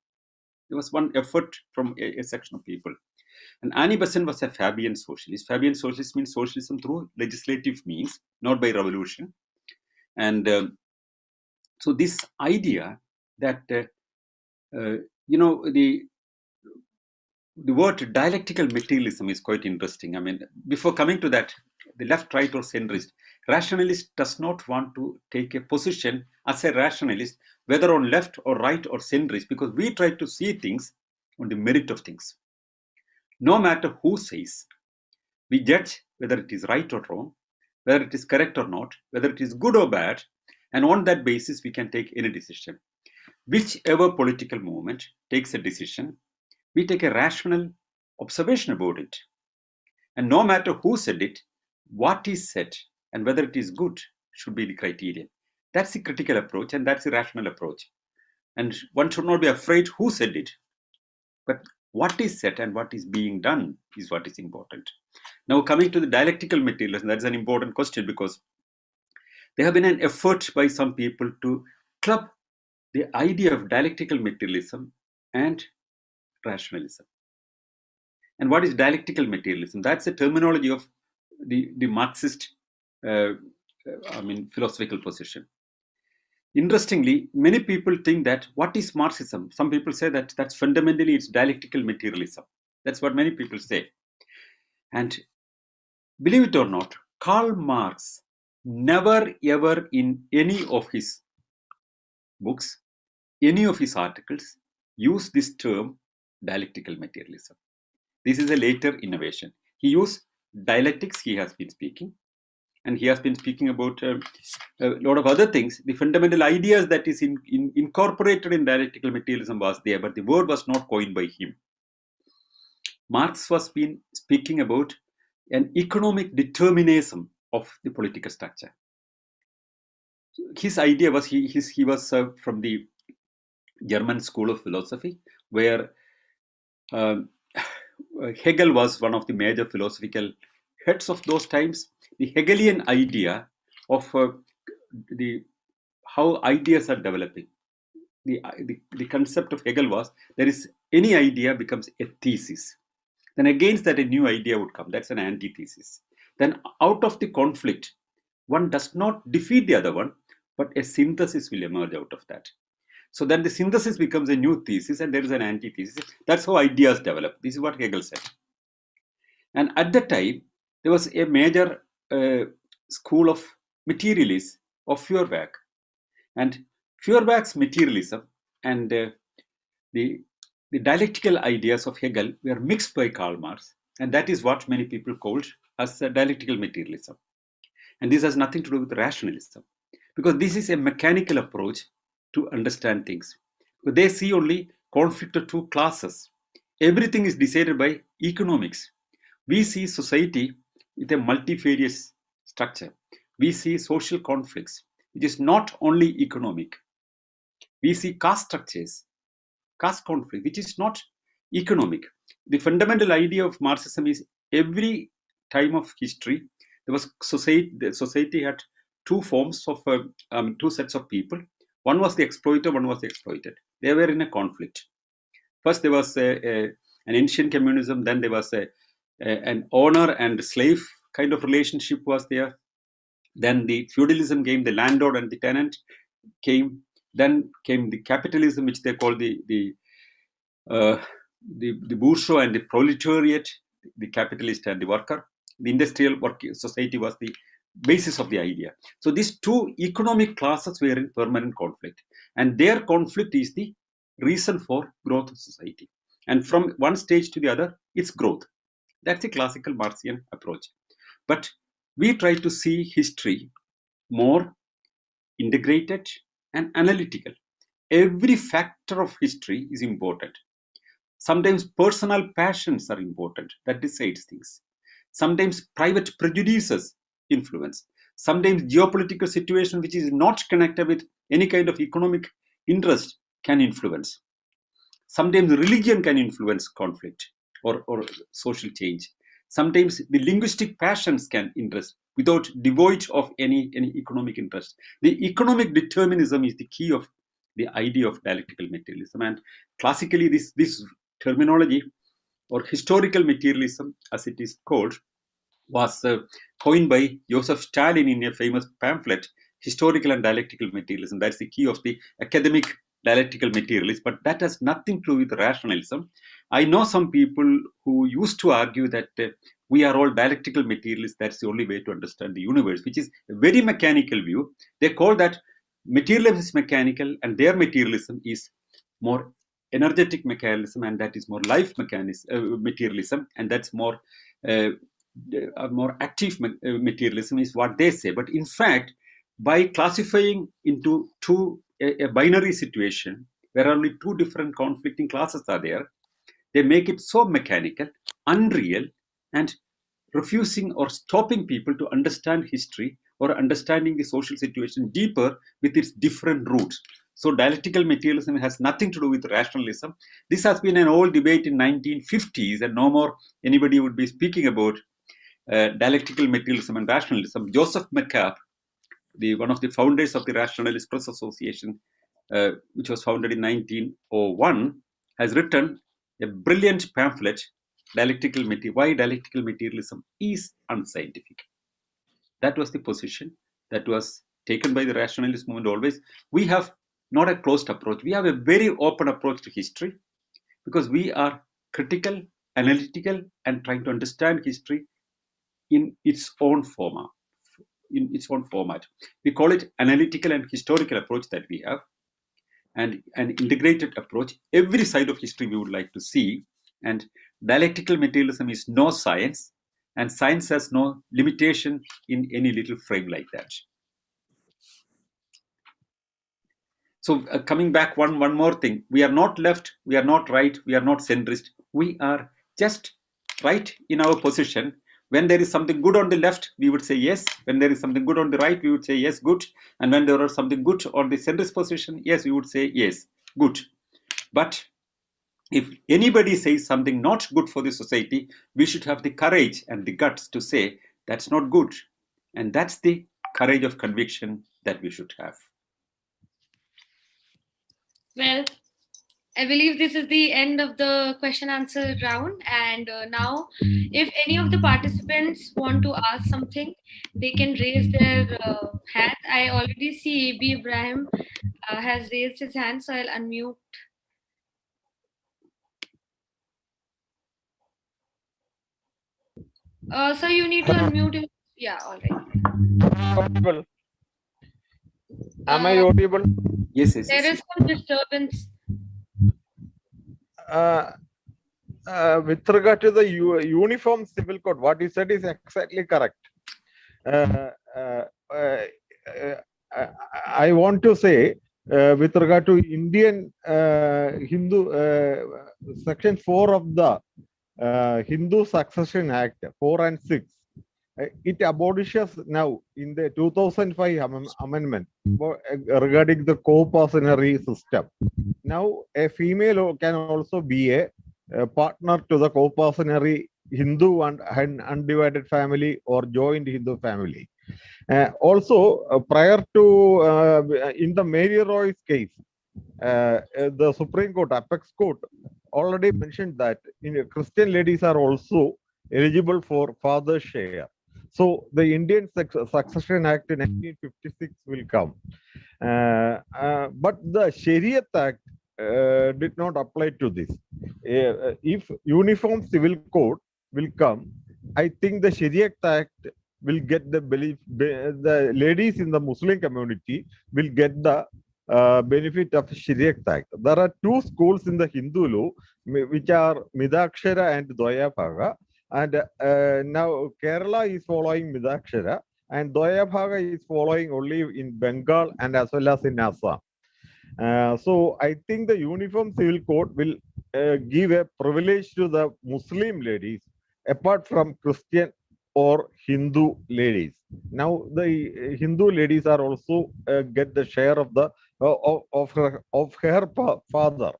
There was one effort from a section of people. And Annie Besant was a Fabian socialist. Fabian socialist means socialism through legislative means, not by revolution. And so this idea that, the word dialectical materialism is quite interesting. I mean, before coming to that, the left, right, or centrist, rationalist does not want to take a position as a rationalist, whether on left or right or centrist, because we try to see things on the merit of things. No matter who says, we judge whether it is right or wrong, whether it is correct or not, whether it is good or bad, and on that basis we can take any decision. Whichever political movement takes a decision, we take a rational observation about it. And no matter who said it, what is said, and whether it is good should be the criterion. That's the critical approach, and that's the rational approach. And one should not be afraid who said it, but what is said and what is being done is what is important. Now, coming to the dialectical materialism, that's an important question because there have been an effort by some people to club the idea of dialectical materialism and rationalism. And what is dialectical materialism? That's a terminology of the Marxist philosophical position. Interestingly, many people think that what is Marxism? Some people say that that's fundamentally it's dialectical materialism. That's what many people say. And believe it or not, Karl Marx never ever in any of his books, any of his articles, used this term dialectical materialism. This is a later innovation. He used dialectics, he has been speaking, and he has been speaking about a lot of other things. The fundamental ideas that is incorporated in dialectical materialism was there, but the word was not coined by him. Marx was been speaking about an economic determinism of the political structure. His idea was he was from the German school of philosophy, where Hegel was one of the major philosophical heads of those times. The Hegelian idea of how ideas are developing. The concept of Hegel was there is any idea becomes a thesis. Then against that a new idea would come. That's an antithesis. Then out of the conflict, one does not defeat the other one, but a synthesis will emerge out of that. So then the synthesis becomes a new thesis and there is an antithesis. That's how ideas develop. This is what Hegel said. And at the time, there was a major school of materialists of Feuerbach. And Feuerbach's materialism and the dialectical ideas of Hegel were mixed by Karl Marx. And that is what many people called as dialectical materialism. And this has nothing to do with rationalism, because this is a mechanical approach to understand things. But they see only conflict of two classes. Everything is decided by economics. We see society with a multifarious structure. We see social conflicts, which is not only economic. We see caste structures, caste conflict, which is not economic. The fundamental idea of Marxism is every time of history, there was society. The society had two forms of two sets of people. One was the exploiter, one was the exploited. They were in a conflict. First, there was an ancient communism. Then there was an owner and slave kind of relationship was there. Then the feudalism came, the landlord and the tenant came. Then came the capitalism, which they call the bourgeois and the proletariat, the capitalist and the worker. The industrial society was the basis of the idea. So these two economic classes were in permanent conflict, and their conflict is the reason for growth of society. And from one stage to the other, it's growth. That's the classical Marxian approach. But we try to see history more integrated and analytical. Every factor of history is important. Sometimes personal passions are important, that decides things. Sometimes private prejudices influence. Sometimes geopolitical situation which is not connected with any kind of economic interest can influence. Sometimes religion can influence conflict or social change. Sometimes the linguistic passions can interest without devoid of any economic interest. The economic determinism is the key of the idea of dialectical materialism. And classically, this terminology or historical materialism, as it is called, was coined by Joseph Stalin in a famous pamphlet, Historical and Dialectical Materialism. That's the key of the academic dialectical materialism, but that has nothing to do with rationalism. I know some people who used to argue that we are all dialectical materialists, that's the only way to understand the universe, which is a very mechanical view. They call that materialism is mechanical and their materialism is more energetic mechanism, and that is more life materialism, and that's more more active materialism is what they say. But in fact, by classifying into a binary situation where only two different conflicting classes are there, they make it so mechanical, unreal, and refusing or stopping people to understand history or understanding the social situation deeper with its different roots. So dialectical materialism has nothing to do with rationalism. This has been an old debate in 1950s, and no more anybody would be speaking about dialectical materialism and rationalism. Joseph McCabe, one of the founders of the Rationalist Press Association, which was founded in 1901, has written a brilliant pamphlet, Why Dialectical Materialism is Unscientific. That was the position that was taken by the rationalist movement always. We have not a closed approach. We have a very open approach to history because we are critical, analytical, and trying to understand history in its own format. We call it analytical and historical approach that we have, and an integrated approach. Every side of history we would like to see, and dialectical materialism is no science, and science has no limitation in any little frame like that. So coming back, one more thing. We are not left, we are not right, we are not centrist. We are just right in our position. When there is something good on the left, we would say yes. When there is something good on the right, we would say yes, good. And when there is something good on the centrist position, yes, we would say yes, good. But if anybody says something not good for the society, we should have the courage and the guts to say that's not good. And that's the courage of conviction that we should have. Well, I believe this is the end of the question answer round. And now, if any of the participants want to ask something, they can raise their hand. I already see AB Ibrahim has raised his hand, so I'll unmute. So you need to unmute it. Yeah, all right. Audible. Am I audible? Yes. There is some disturbance. With regard to the uniform civil code, what you said is exactly correct. I want to say, with regard to Indian Hindu section 4 of the Hindu Succession Act 4 and 6, it abolishes now in the 2005 amendment regarding the co-personary system. Now a female can also be a partner to the co-personary Hindu and undivided family or joint Hindu family. Also, prior to in the Mary Roy's case, the Supreme Court, Apex Court, already mentioned that Christian ladies are also eligible for father's share. So the Indian Succession Act in 1956 will come. But the Shariat Act did not apply to this. If Uniform Civil Code will come, I think the Shariat Act will get the belief, the ladies in the Muslim community will get the benefit of Shariat Act. There are two schools in the Hindu law, which are Midakshara and Dwayabhaga. And now Kerala is following Midakshara, and Dwayabhaga is following only in Bengal and as well as in Assam. So I think the Uniform Civil Code will give a privilege to the Muslim ladies, apart from Christian or Hindu ladies. Now the Hindu ladies are also get the share of the of her father.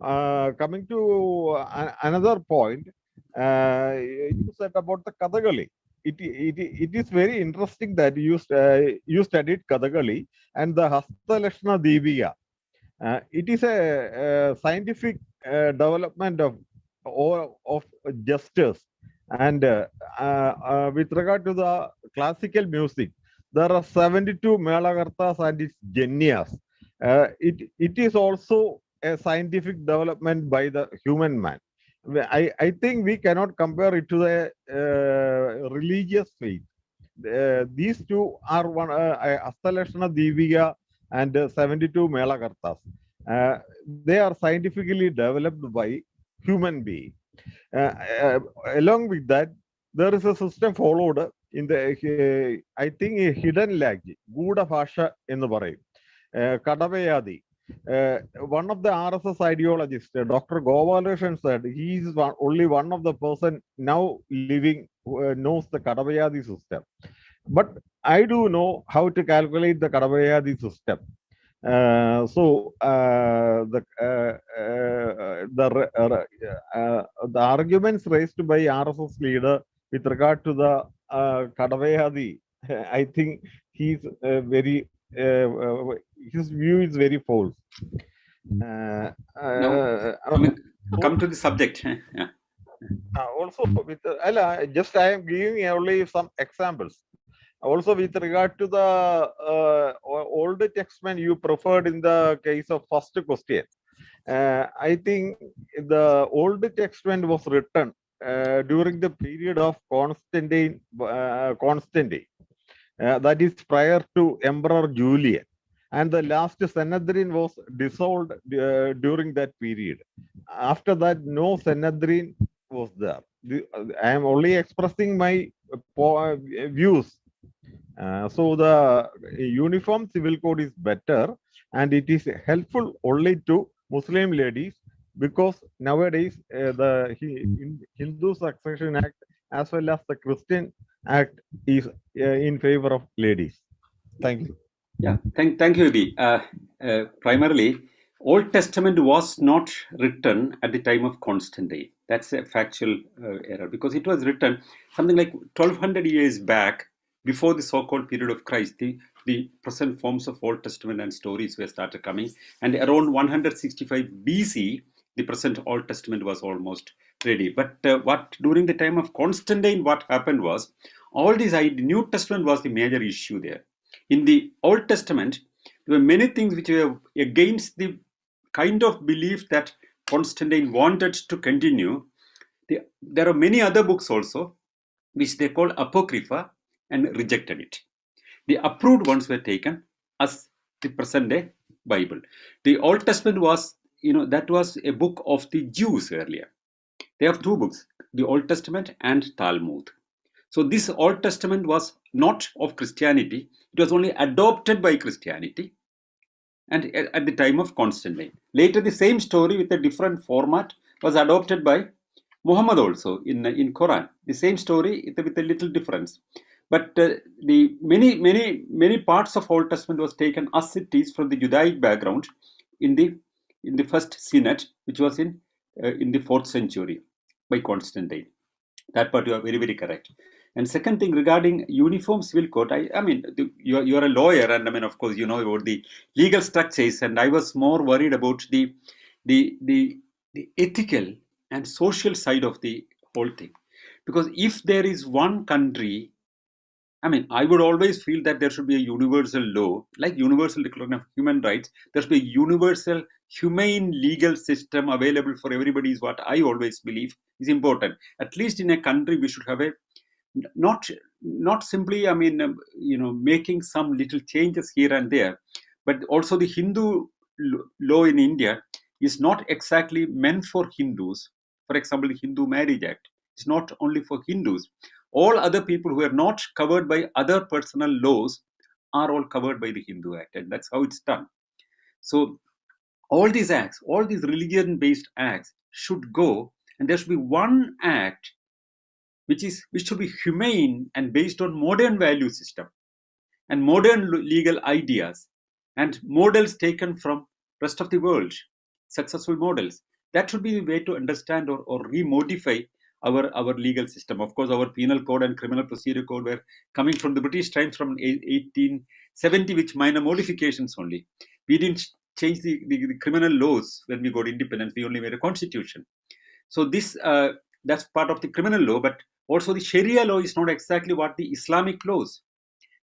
Coming to another point, you said about the Kathakali. It is very interesting that you studied Kathakali and the Hasta Lakshana Deviya. It is a scientific development of gestures. And with regard to the classical music, there are 72 Melakartas and its Janyas. It is also a scientific development by the human man. I think we cannot compare it to the religious faith. These two are one, Astalashana Diviya and 72 Melakartas. They are scientifically developed by human being. Uh, uh, Along with that, there is a system followed in the, I think, a hidden language, Guda Bhasha എന്ന് പറയും. Kadavayadi. One of the RSS ideologists, Dr. Gopalakrishnan, said he is only one of the person now living who knows the Kadavayadi system. But I do know how to calculate the Kadavayadi system. The arguments raised by RSS leader with regard to the Kadavayadi, I think he's very his view is very false. Come to the subject. Yeah. Also, with just I am giving only some examples. Also, with regard to the old textman you preferred in the case of first question, I think the old textman was written during the period of Constantine. That is prior to Emperor Julian, and the last Sanhedrin was dissolved during that period. After that, no Sanhedrin was there. I am only expressing my views. So the uniform civil code is better, and it is helpful only to Muslim ladies, because nowadays the Hindu Succession Act as well as the Christian Act is in favor of ladies. Thank you. Yeah, thank you, Eddie. Primarily, Old Testament was not written at the time of Constantine. That's a factual error, because it was written something like 1200 years back, before the so-called period of Christ. The present forms of Old Testament and stories were started coming, and around 165 BC, the present Old Testament was almost ready. But what during the time of Constantine, what happened was, all these New Testament was the major issue there. In the Old Testament, there were many things which were against the kind of belief that Constantine wanted to continue. There are many other books also, which they call Apocrypha, and rejected it. The approved ones were taken as the present day Bible. The Old Testament was, that was a book of the Jews earlier. They have two books, the Old Testament and Talmud. So this Old Testament was not of Christianity. It was only adopted by Christianity, and at the time of Constantine. Later, the same story with a different format was adopted by Muhammad also in Quran. The same story with a little difference. But the many parts of Old Testament was taken as it is from the Judaic background in the first synod, which was in the 4th century by Constantine. That part you are very, very correct. And second thing, regarding uniform civil code, I mean, you are a lawyer, and I mean, of course, you know about the legal structures, and I was more worried about the ethical and social side of the whole thing. Because if there is one country, I mean, I would always feel that there should be a universal law, like Universal Declaration of Human Rights. There should be a universal humane legal system available for everybody, is what I always believe is important. At least in a country, we should have a not simply, I mean, making some little changes here and there, but also the Hindu law in India is not exactly meant for Hindus. For example, the Hindu Marriage Act is not only for Hindus. All other people who are not covered by other personal laws are all covered by the Hindu Act, and that's how it's done. So all these acts, all these religion-based acts should go, and there should be one act which should be humane and based on modern value system and modern legal ideas and models taken from rest of the world, successful models. That should be the way to understand or remodify our legal system. Of course, our penal code and criminal procedure code were coming from the British times from 1870, which minor modifications only. We didn't change the criminal laws when we got independence. We only made a constitution. So this that's part of the criminal law, but also the Sharia law is not exactly what the Islamic laws.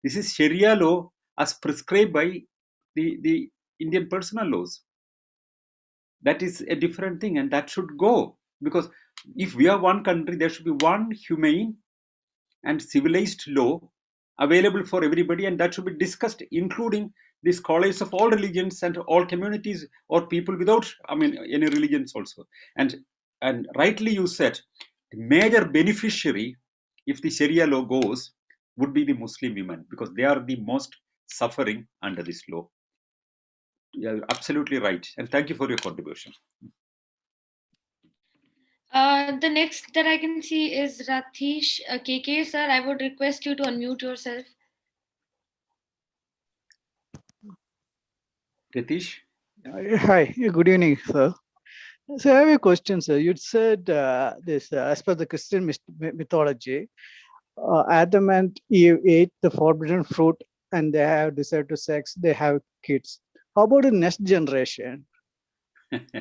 This is Sharia law as prescribed by the Indian personal laws. That is a different thing, and that should go, because if we are one country, there should be one humane and civilized law available for everybody, and that should be discussed, including the scholars of all religions and all communities or people without, any religions also. And rightly you said, the major beneficiary, if the Sharia law goes, would be the Muslim women, because they are the most suffering under this law. You're absolutely right, and thank you for your contribution. The next that I can see is Rathish KK. Sir, I would request you to unmute yourself. Ratish? Hi, good evening, sir. So I have a question, sir. You said this, as per the Christian mythology, Adam and Eve ate the forbidden fruit and they have decided to sex, they have kids. How about the next generation?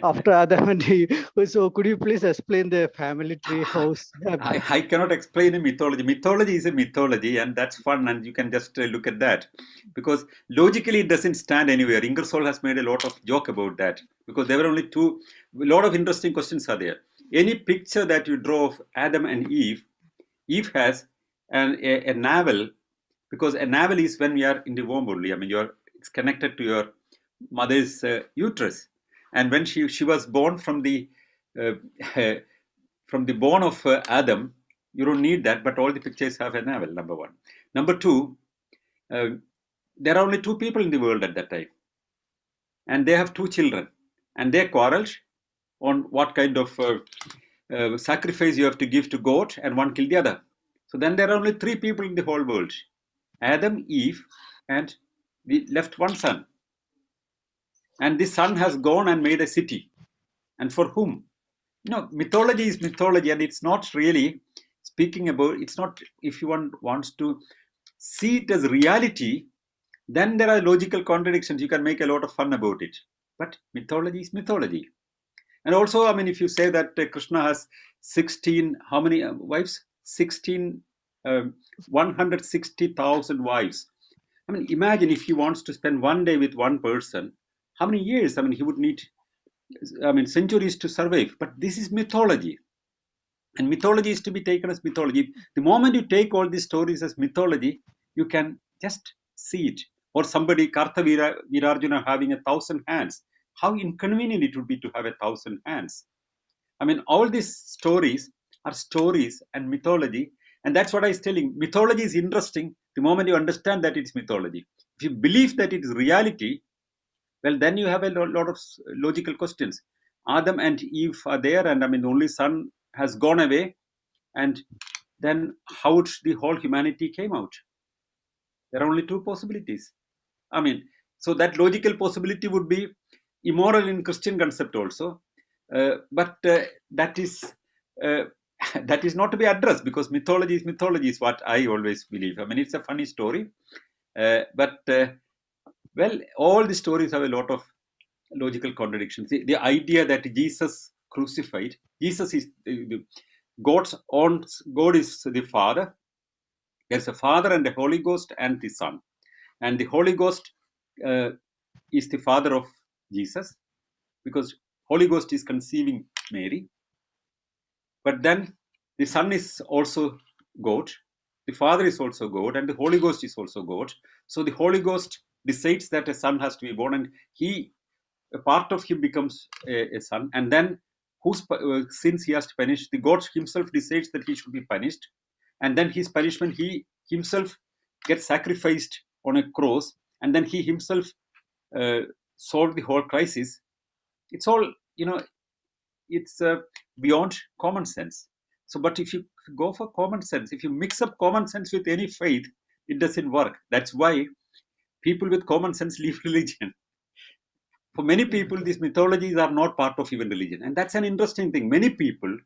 After Adam and Eve, so could you please explain the family tree house? I cannot explain a mythology. Mythology is a mythology, and that's fun, and you can just look at that, because logically it doesn't stand anywhere. Ingersoll has made a lot of joke about that, because there were only two. A lot of interesting questions are there. Any picture that you draw of Adam and Eve has a navel, because a navel is when we are in the womb only. It's connected to your mother's uterus, and when she was born from the bone of Adam, you don't need that, but all the pictures have a navel, number one. Number two, there are only two people in the world at that time, and they have two children, and they quarreled on what kind of sacrifice you have to give to God, and one killed the other. So then there are only three people in the whole world: Adam, Eve, and we left one son. And this son has gone and made a city. And for whom? Mythology is mythology, and it's not really speaking about, it's not, if you wants to see it as reality, then there are logical contradictions. You can make a lot of fun about it. But mythology is mythology. And also, if you say that Krishna has 16, how many wives? 160,000 wives. Imagine if he wants to spend one day with one person, how many years? He would need, centuries to survive. But this is mythology. And mythology is to be taken as mythology. The moment you take all these stories as mythology, you can just see it. Or somebody, Kartha Virarjuna, having 1,000 hands. How inconvenient it would be to have 1,000 hands. All these stories are stories and mythology. And that's what I was telling. Mythology is interesting the moment you understand that it's mythology. If you believe that it is reality, well, then you have a lot of logical questions. Adam and Eve are there, and the only son has gone away. And then how the whole humanity came out? There are only two possibilities. So that logical possibility would be immoral in Christian concept also. But that is not to be addressed, because mythology is what I always believe. it's a funny story, but all the stories have a lot of logical contradictions. The idea that Jesus crucified, Jesus is God is the Father. There's a Father and the Holy Ghost and the Son, and the Holy Ghost is the Father of Jesus, because Holy Ghost is conceiving Mary. But then the Son is also God, the Father is also God, and the Holy Ghost is also God. So the Holy Ghost decides that a son has to be born, and a part of him becomes a son, and then whose sins he has to punish, the God himself decides that he should be punished, and then his punishment, he himself gets sacrificed on a cross, and then he himself solved the whole crisis. It's all, it's beyond common sense. So, but if you go for common sense, if you mix up common sense with any faith, it doesn't work. That's why people with common sense leave religion. For many people, these mythologies are not part of even religion. And that's an interesting thing. Many people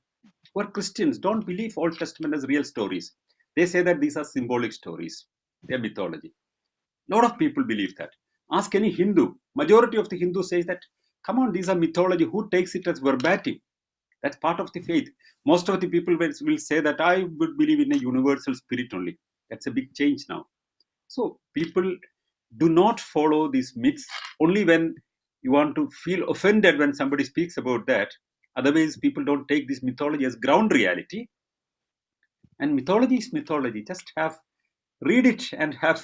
who are Christians don't believe Old Testament as real stories. They say that these are symbolic stories. They're mythology. A lot of people believe that. Ask any Hindu. Majority of the Hindus say that, come on, these are mythology. Who takes it as verbatim? That's part of the faith. Most of the people will say that I would believe in a universal spirit only. That's a big change now. So people do not follow these myths only when you want to feel offended when somebody speaks about that. Otherwise, people don't take this mythology as ground reality. And mythology is mythology. Just read it and have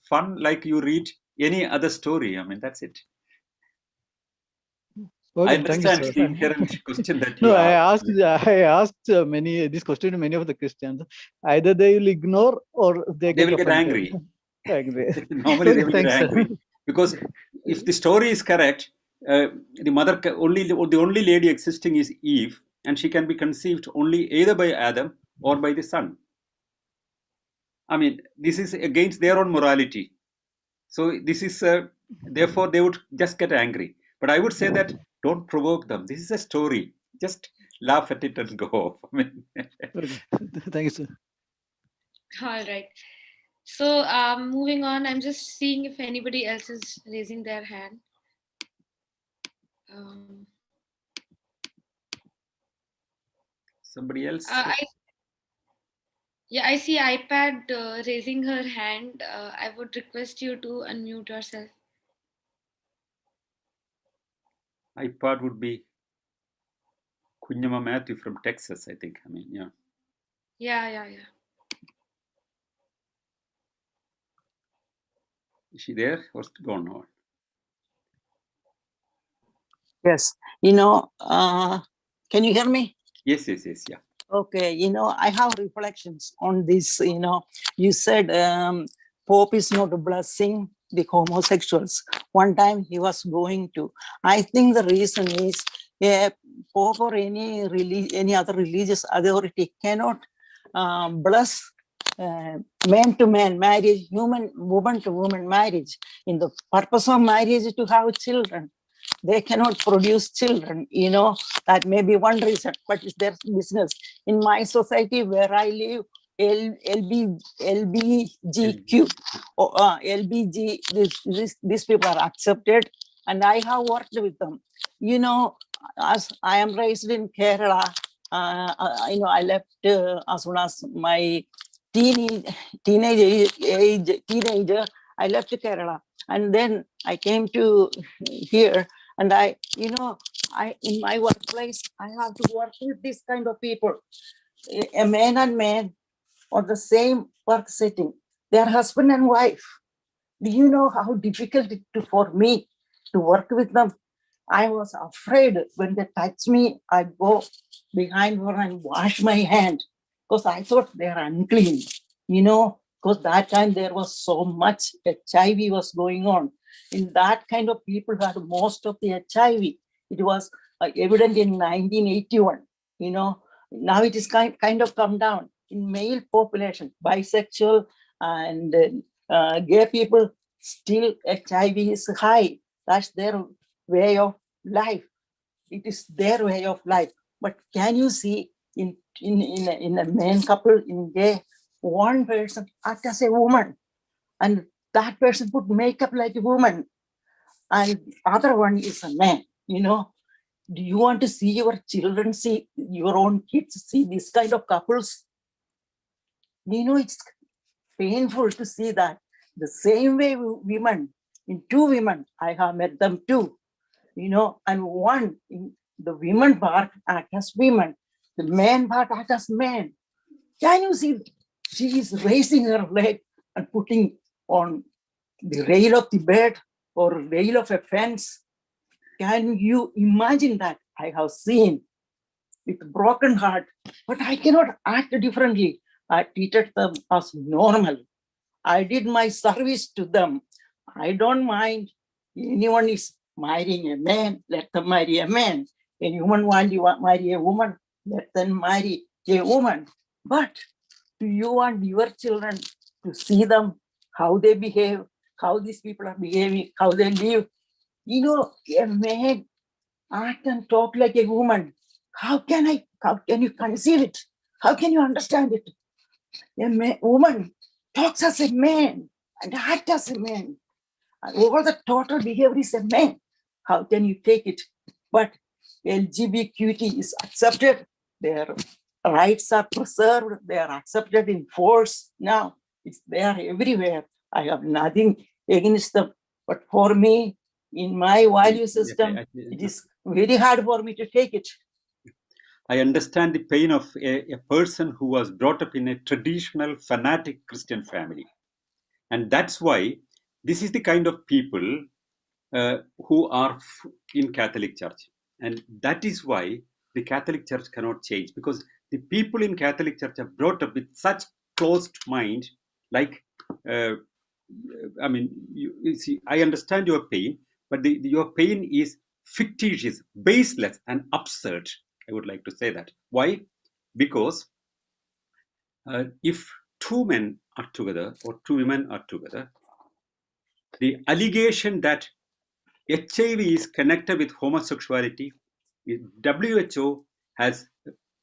fun like you read any other story. I mean, that's it. Okay, I understand thank the you, sir. inherent question that you No, asked. I asked this question to many of the Christians. Either they will ignore or they They get will get offended. angry. Angry. Normally, they Okay, will get thanks, sir. angry because if the story is correct, the only lady existing is Eve, and she can be conceived only either by Adam or by the son. I mean, this is against their own morality. So this is therefore they would just get angry. But I would say that don't provoke them. This is a story. Just laugh at it and go off. I mean, Okay. Thank you, sir. All right. So moving on, I'm just seeing if anybody else is raising their hand. somebody else. I see iPad raising her hand. I would request you to unmute yourself. iPad would be Kunyama Matthew from Texas, I think. I mean, yeah. Yeah. Is she there or gone on? Yes, can you hear me? Yes, yeah. Okay, I have reflections on this. You said Pope is not blessing the homosexuals. One time he was going to. I think the reason is Pope or any other religious authority cannot bless man to man marriage, woman to woman marriage. In the purpose of marriage is to have children. They cannot produce children, that may be one reason, but it's their business. In my society where I live, LBGQ, LBG, these people are accepted, and I have worked with them. As I am raised in Kerala, I left as soon as my teenager, I left Kerala, and then I came to here. And in my workplace, I have to work with this kind of people, a man and man on the same work setting. They are husband and wife. Do you know how difficult it is for me to work with them? I was afraid when they touch me, I go behind her and wash my hand because I thought they are unclean, because that time there was so much HIV was going on. In that kind of people had most of the HIV. It was evident in 1981, now it is kind of come down. In male population, bisexual and gay people, still HIV is high. That's their way of life. It is their way of life. But can you see in a man couple, in gay, one person act as a woman, and that person put makeup like a woman, and other one is a man, Do you want to see your children, see your own kids, see this kind of couples? It's painful to see that. The same way women, in two women, I have met them too, and one, in the women part act as women, the man part act as man. Can you see? She is raising her leg and putting on the rail of the bed or rail of a fence. Can you imagine that? I have seen with broken heart, but I cannot act differently. I treated them as normal. I did my service to them. I don't mind. Anyone is marrying a man, let them marry a man. Any woman want to marry a woman, let them marry. a woman, but do you want your children to see them, how they behave, how these people are behaving, how they live? You know, a man act and talk like a woman. How can you conceive it? How can you understand it? A woman talks as a man and act as a man. And all the total behavior is a man. How can you take it? But LGBTQ is accepted. Their rights are preserved. They are accepted in force now. They are everywhere. I have nothing against them. But for me, in my value system, it is very hard for me to take it. I understand the pain of a person who was brought up in a traditional fanatic Christian family. And that's why this is the kind of people who are in Catholic Church. And that is why the Catholic Church cannot change, because the people in Catholic Church are brought up with such closed mind, like, I mean, you see, I understand your pain, but your pain is fictitious, baseless, and absurd. I would like to say that. Why? Because if two men are together or two women are together, the allegation that HIV is connected with homosexuality, WHO has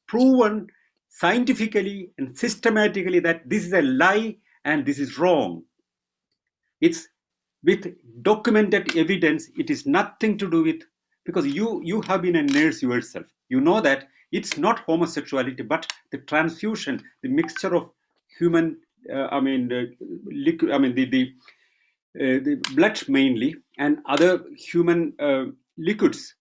proven scientifically and systematically that this is a lie and this is wrong. It's with documented evidence. It is nothing to do with, because you have been a nurse yourself. You know that it's not homosexuality, but the transfusion, the mixture of human, liquid, the blood mainly, and other human liquids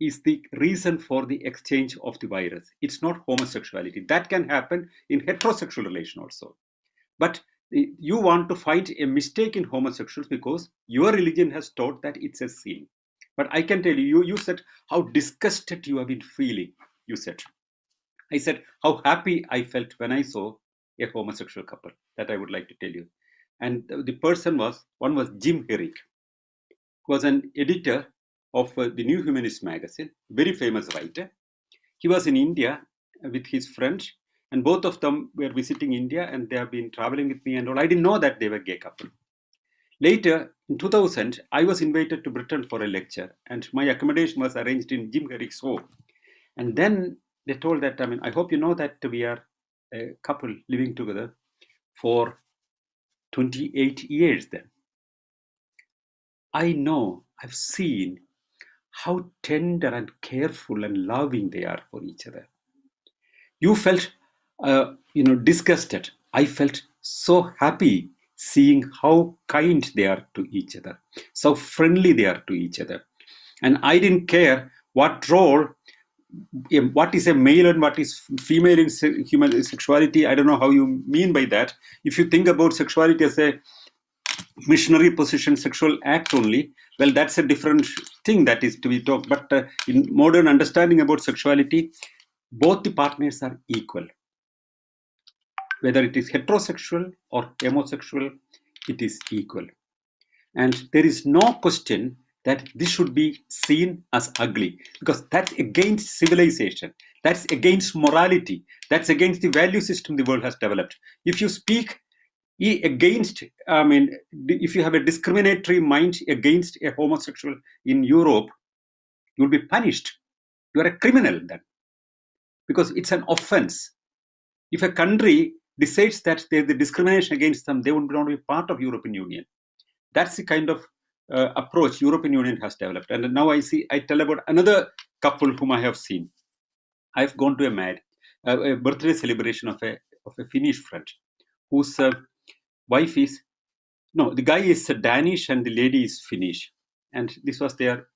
is the reason for the exchange of the virus. It's not homosexuality. That can happen in heterosexual relation also. But you want to find a mistake in homosexuals because your religion has taught that it's a sin. But I can tell you, you said how disgusted you have been feeling, you said. I said how happy I felt when I saw a homosexual couple. That I would like to tell you. And the person was Jim Herrick, who was an editor of the New Humanist magazine, very famous writer. He was in India with his friend, and both of them were visiting India, and they have been traveling with me and all. I didn't know that they were gay couple. Later, in 2000, I was invited to Britain for a lecture, and my accommodation was arranged in Jim Herrick's home. And then they told that, I hope you know that we are a couple living together for 28 years then. I know, I've seen how tender and careful and loving they are for each other. You felt, disgusted. I felt so happy seeing how kind they are to each other, so friendly they are to each other. And I didn't care what role, what is a male and what is female in human sexuality. I don't know how you mean by that. If you think about sexuality as a missionary position, sexual act only, well, that's a different thing that is to be talked. But in modern understanding about sexuality, both the partners are equal. Whether it is heterosexual or homosexual, it is equal. And there is no question that this should be seen as ugly, because that's against civilization, that's against morality, that's against the value system the world has developed. If you speak against, if you have a discriminatory mind against a homosexual in Europe, you'll be punished. You are a criminal then, because it's an offense. If a country decides that there's the discrimination against them, they would not be part of European Union. That's the kind of approach European Union has developed. And now I tell about another couple whom I have seen. I've gone to a birthday celebration of a Finnish friend, whose wife is, the guy is Danish and the lady is Finnish. And this was their,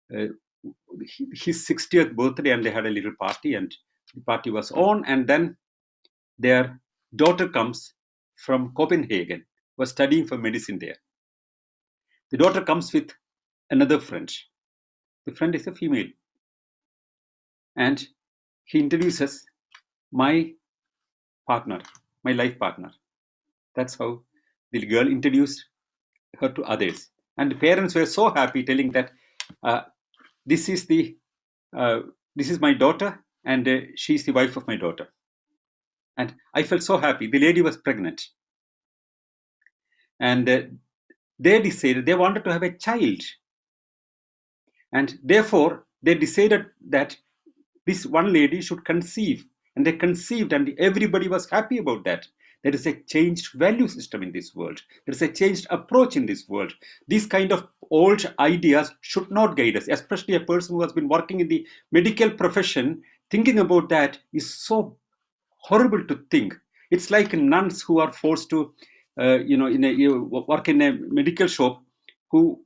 his 60th birthday, and they had a little party, and the party was on. And then their daughter comes from Copenhagen, was studying for medicine there. The daughter comes with another friend. The friend is a female. And he introduces my partner, my life partner. That's how the girl introduced her to others. And the parents were so happy, telling that this is my daughter, and she's the wife of my daughter. And I felt so happy. The lady was pregnant. And they decided they wanted to have a child. And therefore, they decided that this one lady should conceive. And they conceived, and everybody was happy about that. There is a changed value system in this world. There is a changed approach in this world. These kind of old ideas should not guide us, especially a person who has been working in the medical profession. Thinking about that is so horrible to think. It's like nuns who are forced to, work in a medical shop, who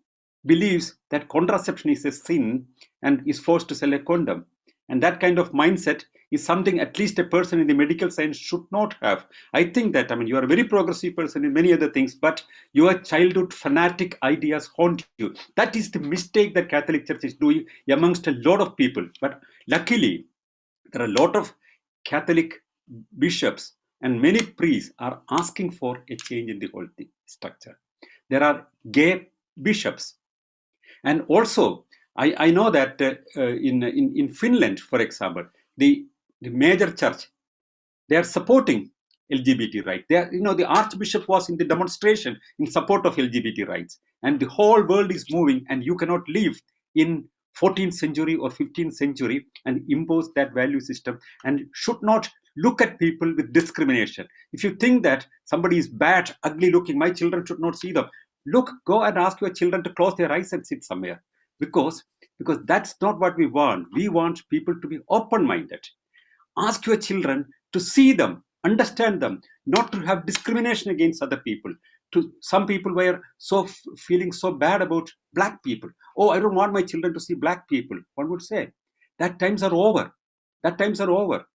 believes that contraception is a sin and is forced to sell a condom. And that kind of mindset is something at least a person in the medical science should not have. I think that, you are a very progressive person in many other things, but your childhood fanatic ideas haunt you. That is the mistake that Catholic Church is doing amongst a lot of people. But luckily, there are a lot of Catholic bishops and many priests are asking for a change in the whole structure. There are gay bishops. And also, I know that in Finland, for example, the major church, they are supporting LGBT rights. The Archbishop was in the demonstration in support of LGBT rights. And the whole world is moving, and you cannot live in 14th century or 15th century and impose that value system, and should not look at people with discrimination. If you think that somebody is bad, ugly looking, my children should not see them. Go and ask your children to close their eyes and sit somewhere. Because that's not what we want. We want people to be open-minded. Ask your children to see them, understand them, not to have discrimination against other people. Some people were feeling so bad about black people. Oh, I don't want my children to see black people. One would say, that times are over. That times are over.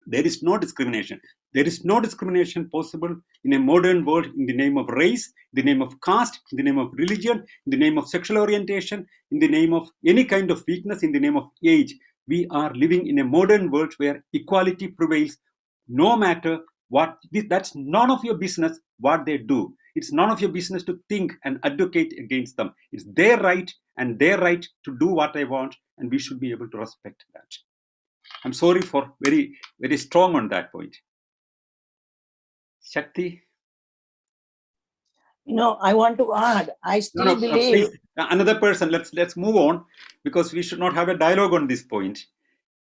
There is no discrimination. There is no discrimination possible in a modern world in the name of race, in the name of caste, in the name of religion, in the name of sexual orientation, in the name of any kind of weakness, in the name of age. We are living in a modern world where equality prevails no matter what. That's none of your business what they do. It's none of your business to think and advocate against them. It's their right and their right to do what they want, and we should be able to respect that. I'm sorry for very, very strong on that point. Shakti? I want to add, I still believe... Please. Another person, let's move on, because we should not have a dialogue on this point.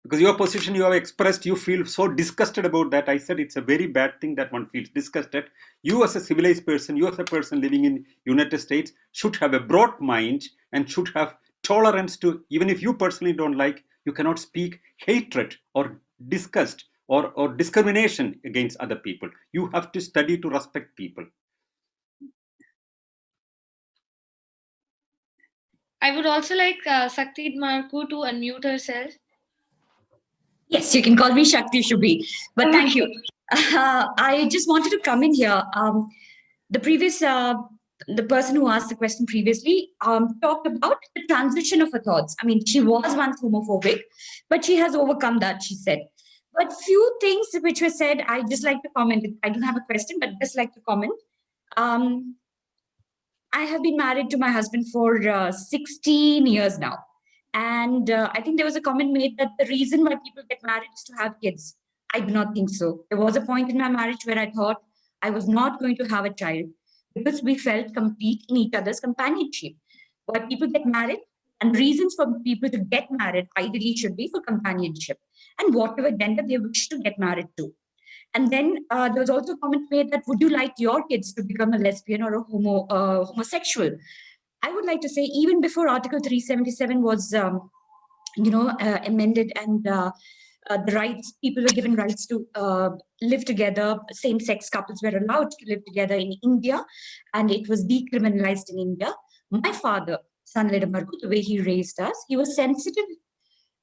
Because your position you have expressed, you feel so disgusted about that. I said it's a very bad thing that one feels disgusted. You as a civilized person, you as a person living in United States should have a broad mind and should have tolerance to, even if you personally don't like, you cannot speak hatred or disgust or discrimination against other people. You have to study to respect people. I would also like Sanal Edamaruku to unmute herself. Yes, you can call me Shakti Shubhi, but thank you. I just wanted to come in here. The person who asked the question previously talked about the transition of her thoughts. I mean, she was once homophobic, but she has overcome that, she said. But few things which were said, I just like to comment. I don't have a question, but just like to comment. I have been married to my husband for 16 years now. And I think there was a comment made that the reason why people get married is to have kids. I do not think so. There was a point in my marriage where I thought I was not going to have a child because we felt complete in each other's companionship. Why people get married and reasons for people to get married ideally should be for companionship and whatever gender they wish to get married to. And then there was also a comment made that would you like your kids to become a lesbian or a homosexual? I would like to say even before Article 377 was, amended and the rights, people were given rights to live together, same-sex couples were allowed to live together in India, and it was decriminalized in India. My father, Sanal Edamaruku, the way he raised us, he was sensitive,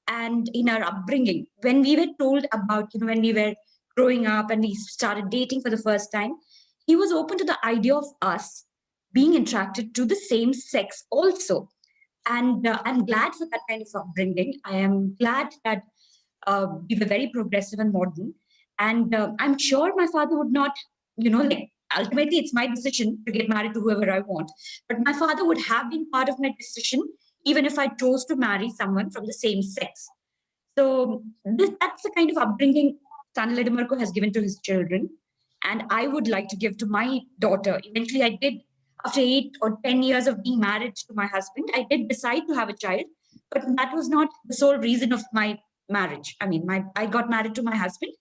and in our upbringing, when we were told about, when we were growing up and we started dating for the first time, he was open to the idea of us being attracted to the same sex also. And I'm glad for that kind of upbringing. I am glad that we were very progressive and modern. And I'm sure my father would not, ultimately it's my decision to get married to whoever I want. But my father would have been part of my decision, even if I chose to marry someone from the same sex. So that's the kind of upbringing Sanal Edamaruku has given to his children. And I would like to give to my daughter. Eventually, I did, after 8 or 10 years of being married to my husband, I did decide to have a child. But that was not the sole reason of my marriage. I mean, I got married to my husband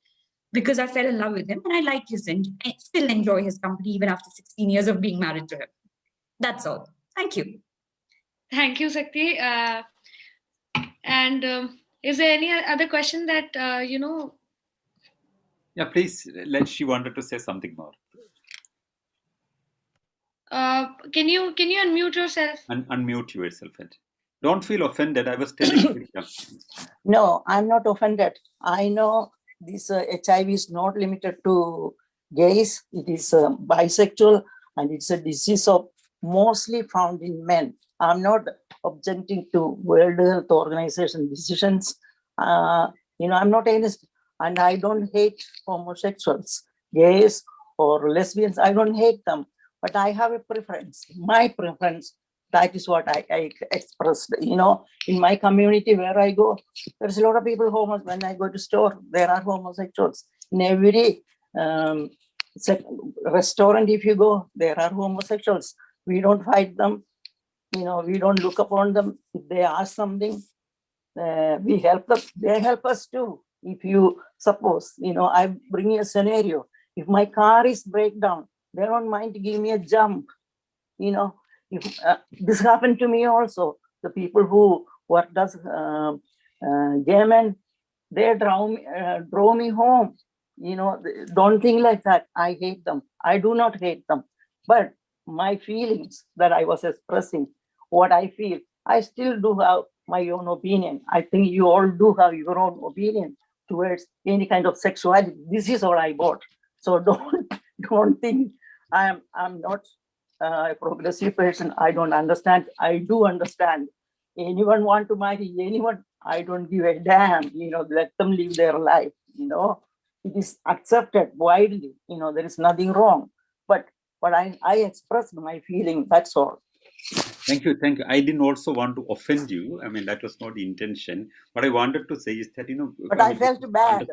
because I fell in love with him and I like his and I still enjoy his company even after 16 years of being married to him. That's all. Thank you. Thank you, Sakti. And is there any other question that, Yeah, please, she wanted to say something more. can you unmute yourself? Unmute yourself. And don't feel offended. I was telling you. No, I'm not offended. I know this HIV is not limited to gays. It is bisexual and it's a disease of mostly found in men. I'm not objecting to World Health Organization decisions. I'm not against, and I don't hate homosexuals, gays or lesbians. I don't hate them, but I have a preference. My preference, that is what I expressed. In my community where I go, there's a lot of people homeless. When I go to store, there are homosexuals. In every restaurant, if you go, there are homosexuals. We don't fight them. We don't look upon them. If they ask something, we help them. They help us too. If you suppose, I bring you a scenario. If my car is breakdown, they don't mind to give me a jump. If this happened to me also. The people who worked as gay men, they drove me home. Don't think like that. I hate them. I do not hate them. But my feelings that I was expressing, what I feel, I still do have my own opinion. I think you all do have your own opinion towards any kind of sexuality. This is all I got. So don't think I'm not a progressive person. I don't understand. I do understand. Anyone want to marry anyone, I don't give a damn. Let them live their life. It is accepted widely. There is nothing wrong. But I expressed my feeling. That's all. Thank you. I didn't also want to offend you. I mean, that was not the intention. What I wanted to say is that, But I felt bad.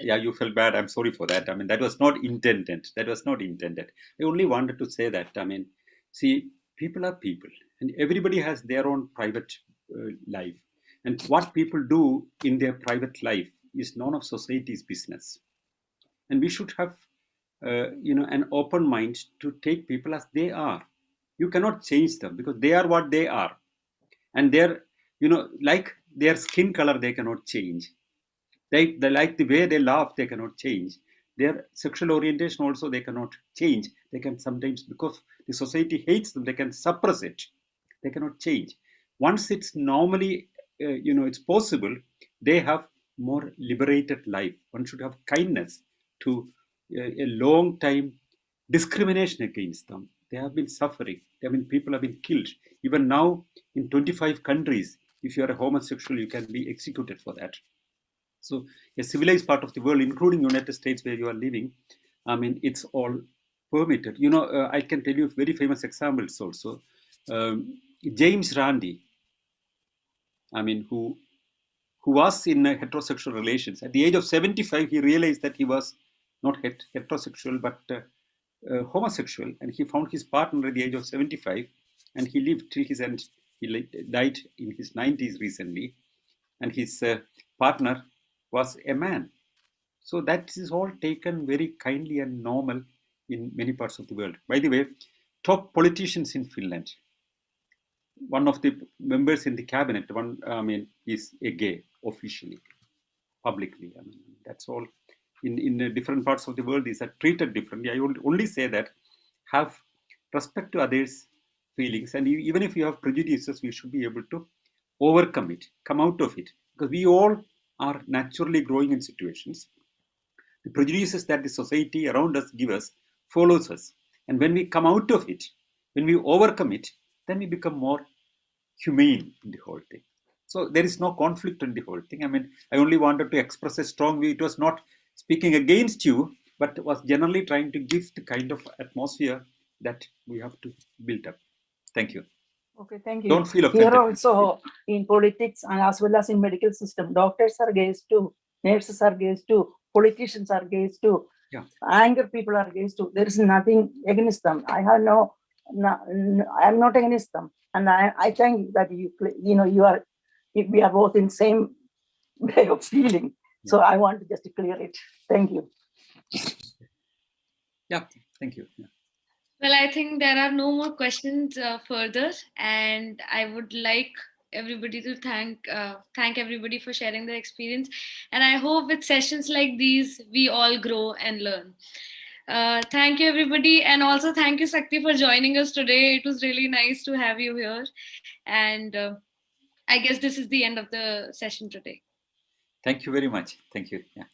Yeah, you felt bad. I'm sorry for that. I mean, that was not intended. I only wanted to say that. I mean, see, people are people and everybody has their own private life. And what people do in their private life is none of society's business. And we should have, an open mind to take people as they are. You cannot change them because they are what they are. And they're, like their skin color, they cannot change. They like the way they laugh, they cannot change. Their sexual orientation also, they cannot change. They can sometimes, because the society hates them, they can suppress it. They cannot change. Once it's normally, it's possible, they have more liberated life. One should have kindness to a long time discrimination against them. They have been suffering. People have been killed. Even now, in 25 countries, if you are a homosexual, you can be executed for that. So a civilized part of the world, including United States where you are living, it's all permitted. I can tell you very famous examples also. James Randi, who was in heterosexual relations. At the age of 75, he realized that he was not heterosexual, but homosexual. And he found his partner at the age of 75, and he lived till his end. He died in his 90s recently, and his partner was a man. So that is all taken very kindly and normal in many parts of the world. By the way, top politicians in Finland, one of the members in the cabinet, is a gay officially, publicly. That's all. In different parts of the world, these are treated differently. I only say that have respect to others' feelings, and even if you have prejudices, we should be able to overcome it, come out of it, because we all are naturally growing in situations. The prejudices that the society around us give us follows us, and when we come out of it, when we overcome it, then we become more humane in the whole thing. So there is no conflict in the whole thing. I only wanted to express a strong view. It was not speaking against you, but was generally trying to give the kind of atmosphere that we have to build up. Thank you. Okay, thank you. Don't feel Here offended. also in politics and as well as in medical system, doctors are gays too, nurses are gays too, politicians are gays too, Yeah. anger people are gays too. There is nothing against them. I have I'm not against them, and I think that we are both in same way of feeling. So I want to just clear it. Thank you. Yeah, thank you. Yeah. Well, I think there are no more questions further, and I would like everybody to thank everybody for sharing their experience. And I hope with sessions like these, we all grow and learn. Thank you, everybody, and also thank you, Sakti, for joining us today. It was really nice to have you here, and I guess this is the end of the session today. Thank you very much. Thank you. Yeah.